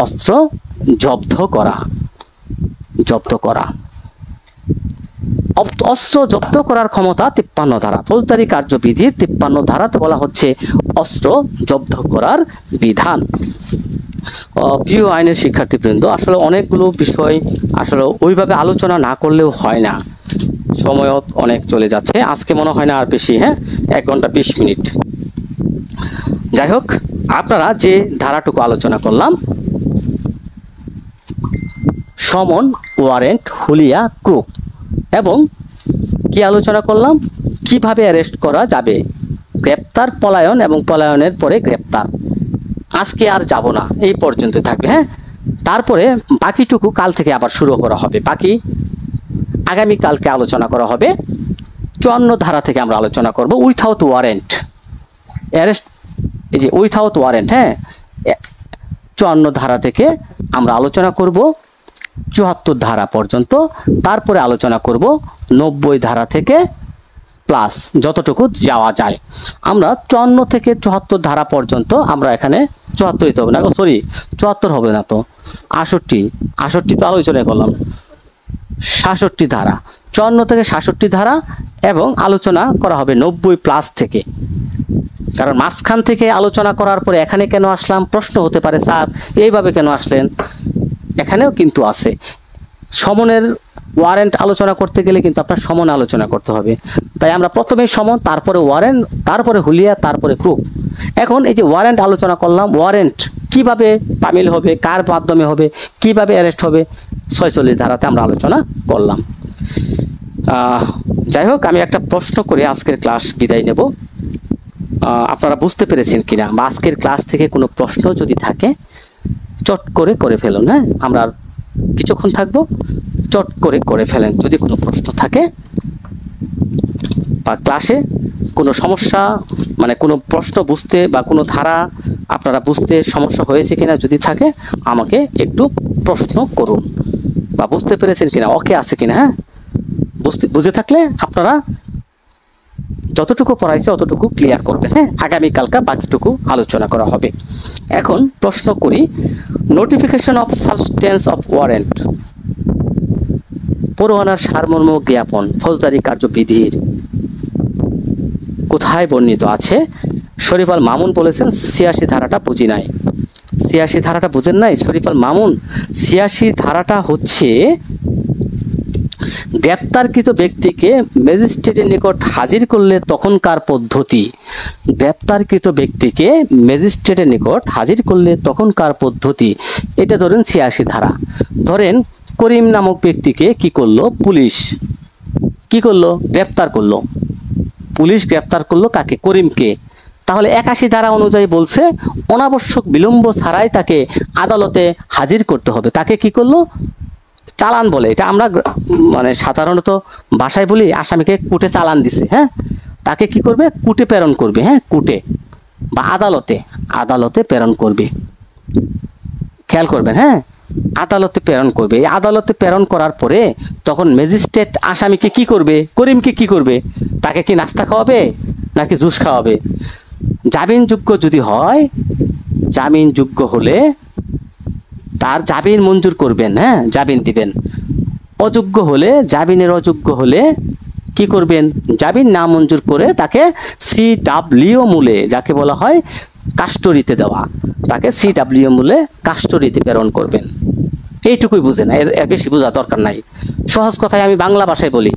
অস্ত্র জব্দ করা, অস্ত্র জব্দ করার ক্ষমতা 53 ধারা। ফৌজদারি কার্যবিধির 53 ধারাতে বলা হচ্ছে অস্ত্র জব্দ করার বিধান। প্রিয় আইনের শিক্ষার্থীবৃন্দ, আসলে অনেকগুলো বিষয় আসলে ওইভাবে আলোচনা না করলেও হয় না, সময় অনেক চলে যাচ্ছে, আজকে মনে হয় না আর বেশি, 1 ঘন্টা 20 মিনিট। যাই হোক, আপনারা যে ধারাটুকু আলোচনা করলাম, সমন, ওয়ারেন্ট, হুলিয়া, ক্রুক, এবং কি আলোচনা করলাম, কিভাবে অ্যারেস্ট করা যাবে, গ্রেপ্তার, পলায়ন এবং পলায়নের পরে গ্রেপ্তার। আজকে আর যাব না, এই পর্যন্ত থাকবে। তারপরে বাকিটুকু কাল থেকে আবার শুরু করা হবে, বাকি আগামী কালকে আলোচনা করা হবে। 54 ধারা থেকে আমরা আলোচনা করব উইথাউট ওয়ারেন্ট অ্যারেস্ট, এই যে উইথাউট ওয়ারেন্ট, 54 ধারা থেকে আমরা আলোচনা করব 74 ধারা পর্যন্ত। তারপরে আলোচনা করব 90 ধারা থেকে প্লাস যতটুকু যাওয়া যায়। আমরা 54 থেকে 74 ধারা পর্যন্ত আমরা এখানে 74 হবে না, সরি 74 হবে না তো, 68 তো আলোচনা করলাম, 66 ধারা, 54 থেকে 66 ধারা, এবং আলোচনা করা হবে 90 প্লাস থেকে। কারণ মাঝখান থেকে আলোচনা করার পরে এখানে কেন আসলাম, প্রশ্ন হতে পারে স্যার এইভাবে কেন আসলেন, এখানেও কিন্তু আছে। সমনের ওয়ারেন্ট আলোচনা করতে গেলে কিন্তু আপনার সমন আলোচনা করতে হবে, তাই আমরা প্রথমে সমন, তারপরে ওয়ারেন্ট, তারপরে হুলিয়া, তারপরে ক্রুক। এখন এই যে ওয়ারেন্ট আলোচনা করলাম, ওয়ারেন্ট কিভাবে তামিল হবে, কার মাধ্যমে হবে, কিভাবে অ্যারেস্ট হবে, 46 ধারাতে আমরা আলোচনা করলাম। যাই হোক, আমি একটা প্রশ্ন করে আজকের ক্লাস বিদায় নেব। আপনারা বুঝতে পেরেছেন কিনা, বা আজকের ক্লাস থেকে কোনো প্রশ্ন যদি থাকে চট করে ফেলুন। আমরা কিছুক্ষণ থাকবো, চট করে ফেলেন যদি কোনো প্রশ্ন থাকে, বা ক্লাসে কোনো সমস্যা, মানে কোনো প্রশ্ন বুঝতে বা কোনো ধারা আপনারা বুঝতে সমস্যা হয়েছে কিনা যদি থাকে আমাকে একটু প্রশ্ন করুন, বা বুঝতে পেরেছেন কিনা, ওকে আছে কিনা। বুঝে থাকলে আপনারা যতটুকু পড়াইছে অতটুকু ক্লিয়ার করবেন। আগামীকালকা বাকিটুকু আলোচনা করা হবে। এখন প্রশ্ন করি, notification of substance of warrant, পরোয়ানার সারমর্ম জ্ঞাপন ফৌজদারি কার্যবিধির কোথায় বর্ণিত আছে? শরীফ আল মামুন বলেছেন 86 ধারাটা বুঝি নাই। 86 ধারাটা বুঝেন নাই শরীফ আল মামুন? 86 ধারাটা হচ্ছে গ্রেপ্তারকৃত ব্যক্তিকে ম্যাজিস্ট্রেটের নিকট হাজির করলে তখনকার পদ্ধতি। গ্রেপ্তারকৃত ব্যক্তিকে ম্যাজিস্ট্রেটের নিকট হাজির করলে তখনকার পদ্ধতি, এটা ধরেন 86 ধারা। ধরেন করিম নামক ব্যক্তিকে কি করলো, পুলিশ কি করলো, গ্রেপ্তার করলো। পুলিশ গ্রেপ্তার করলো কাকে? করিমকে। তাহলে 81 ধারা অনুযায়ী বলছে অনাবশ্যক বিলম্ব ছাড়াই তাকে আদালতে হাজির করতে হবে। তাকে কি করলো? চালান বলে, এটা আমরা মানে সাধারণত ভাষায় বলি আসামিকে কোর্টে চালান দিছে। তাকে কি করবে? কোর্টে প্রেরণ করবে। কোর্টে বা আদালতে প্রেরণ করবে। খেয়াল করবেন, আদালতে প্রেরণ করবে। এই আদালতে প্রেরণ করার পরে তখন ম্যাজিস্ট্রেট আসামিকে কি করবে? করিমকে কি করবে? তাকে কি নাস্তা খাওয়াবে নাকি জুস খাওয়াবে? জামিনযোগ্য যদি হয়, জামিনযোগ্য হলে তার জামিন মঞ্জুর করবেন, জামিন দিবেন। অযোগ্য হলে, জামিনের অযোগ্য হলে কি করবেন? জামিন না মঞ্জুর করে তাকে CW মূলে, যাকে বলা হয় কাস্টডিতে দেওয়া, তাকে CW মূলে কাস্টডিতে প্রেরণ করবেন। এইটুকুই বুঝেন, এর বেশি বোঝা দরকার নাই। সহজ কথায় আমি বাংলা ভাষায় বলি,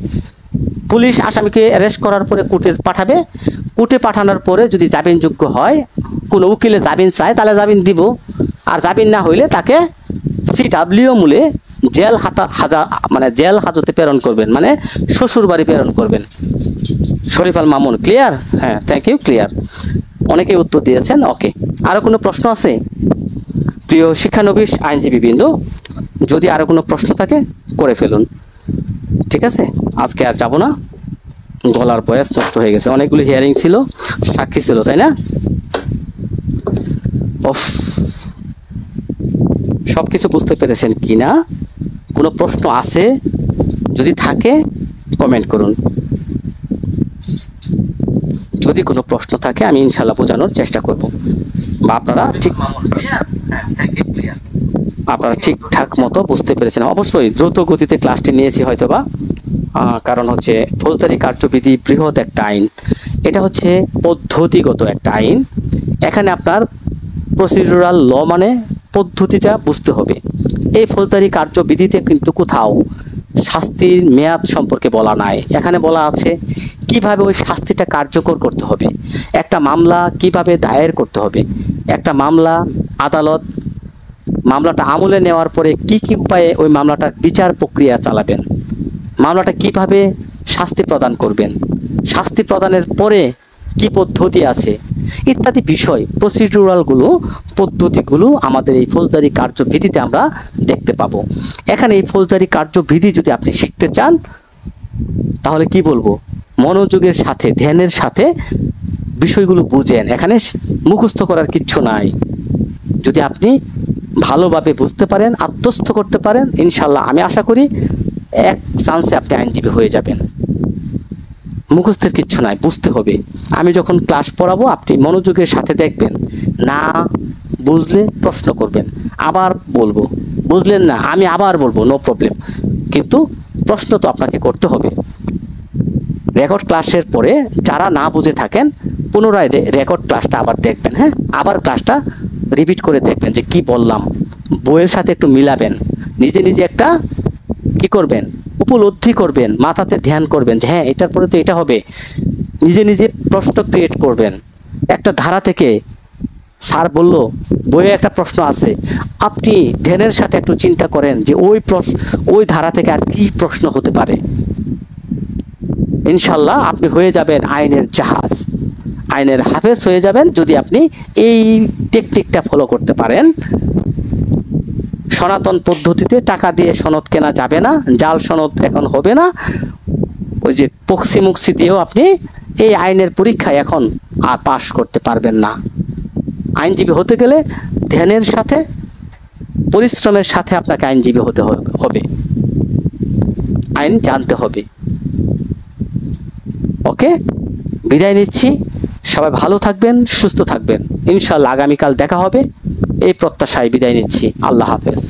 পুলিশ আসামিকে অ্যারেস্ট করার পরে কোর্টে পাঠাবে, কোর্টে পাঠানোর পরে যদি জামিনযোগ্য হয়, কোনো উকিলে জামিন চায় তাহলে জামিন দিব, আর জামিন না হইলে তাকে CW মূলে জেল জেল হাজতে প্রেরণ করবেন, মানে শ্বশুর বাড়ি প্রেরণ করবেন। শরীফ আল মামুন, ক্লিয়ার? হ্যাঁ, থ্যাংক ইউ, ক্লিয়ার। অনেকেই উত্তর দিয়েছেন। ওকে, আরো কোনো প্রশ্ন আছে? প্রিয় শিক্ষানবিশ আইনজীবী বিন্দু, যদি আরো কোনো প্রশ্ন থাকে করে ফেলুন, ঠিক আছে? আজকে আর যাব না, গলার বয়স নষ্ট হয়ে গেছে, অনেকগুলো হিয়ারিং ছিল, সাক্ষী ছিল, তাই না? সবকিছু বুঝতে পেরেছেন কি না? কোনো প্রশ্ন আছে? যদি থাকে কমেন্ট করুন। যদি কোনো প্রশ্ন থাকে আমি ইনশাল্লাহ বোঝানোর চেষ্টা করব, বা আপনারা ঠিকঠাক মতো বুঝতে পেরেছেন। অবশ্যই দ্রুত গতিতে ক্লাসটি নিয়েছি হয়তোবা, কারণ হচ্ছে ফৌজদারি কার্যবিধি বৃহৎ একটা আইন, এটা হচ্ছে পদ্ধতিগত একটা আইন। এখানে আপনার প্রসিডিউরাল ল মানে পদ্ধতিটা বুঝতে হবে। এই ফৌজদারি কার্যবিধিতে কিন্তু কোথাও শাস্তির মেয়াদ সম্পর্কে বলা নাই, এখানে বলা আছে কিভাবে ওই শাস্তিটা কার্যকর করতে হবে, একটা মামলা কিভাবে দায়ের করতে হবে, একটা মামলা আদালত মামলাটা আমলে নেওয়ার পরে কি কি উপায়ে ওই মামলাটার বিচার প্রক্রিয়া চালাবেন, মামলাটা কিভাবে শাস্তি প্রদান করবেন, শাস্তি প্রদানের পরে কি পদ্ধতি আছে, ইত্যাদি বিষয় প্রসিডিউরালগুলো, পদ্ধতিগুলো আমাদের এই ফৌজদারি কার্যবিধিতে আমরা দেখতে পাবো। এখানে এই ফৌজদারি কার্যবিধি যদি আপনি শিখতে চান তাহলে কি বলবো, মনোযোগের সাথে ধ্যানের সাথে বিষয়গুলো বুঝেন, এখানে মুখস্থ করার কিচ্ছু নাই। যদি আপনি ভালোভাবে বুঝতে পারেন, আত্মস্থ করতে পারেন, ইনশাল্লাহ আমি আশা করি এক চান্সে আপনি আইনজীবী হয়ে যাবেন। মুখস্থের কিচ্ছু নাই, বুঝতে হবে। আমি যখন ক্লাস পড়াবো আপনি মনোযোগের সাথে দেখবেন, না বুঝলে প্রশ্ন করবেন, আবার বলবো, বুঝলেন না আমি আবার বলবো, নো প্রবলেম, কিন্তু প্রশ্ন তো আপনাকে করতে হবে। রেকর্ড ক্লাসের পরে যারা না বুঝে থাকেন পুনরায় রেকর্ড ক্লাসটা আবার দেখবেন, হ্যাঁ, আবার ক্লাসটা রিপিট করে দেখবেন যে কি বললাম, বইয়ের সাথে একটু মিলাবেন, নিজে নিজে একটা কি করবেন, উপলব্ধি করবেন, মাথাতে ধ্যান করবেন যে হ্যাঁ এটার পরে তো এটা হবে, নিজে নিজে প্রশ্ন ক্রিয়েট করবেন। একটা ধারা থেকে স্যার বলল বইয়ে একটা প্রশ্ন আছে, আপনি ধ্যানের সাথে একটু চিন্তা করেন যে ওই ধারা থেকে আর কি প্রশ্ন হতে পারে। ইনশাল্লাহ আপনি হয়ে যাবেন আইনের জাহাজ, আইনের হাফেজ হয়ে যাবেন যদি আপনি এই টেকনিকটা ফলো করতে পারেন। সনাতন পদ্ধতিতে টাকা দিয়ে সনদ কেনা যাবে না, জাল সনদ এখন হবে না, ওই যে পক্সি মুক্সি দিয়েও আপনি এই আইনের পরীক্ষায় এখন আর পাশ করতে পারবেন না। আইনজীবী হতে গেলে ধ্যানের সাথে পরিশ্রমের সাথে আপনাকে আইনজীবী হতে হবে, আইন জানতে হবে। ওকে, বিদায় নিচ্ছি, সবাই ভালো থাকবেন, সুস্থ থাকবেন, ইনশাআল্লাহ আগামীকাল দেখা হবে, এই প্রত্যাশায় বিদায় নিচ্ছি। আল্লাহ হাফেজ।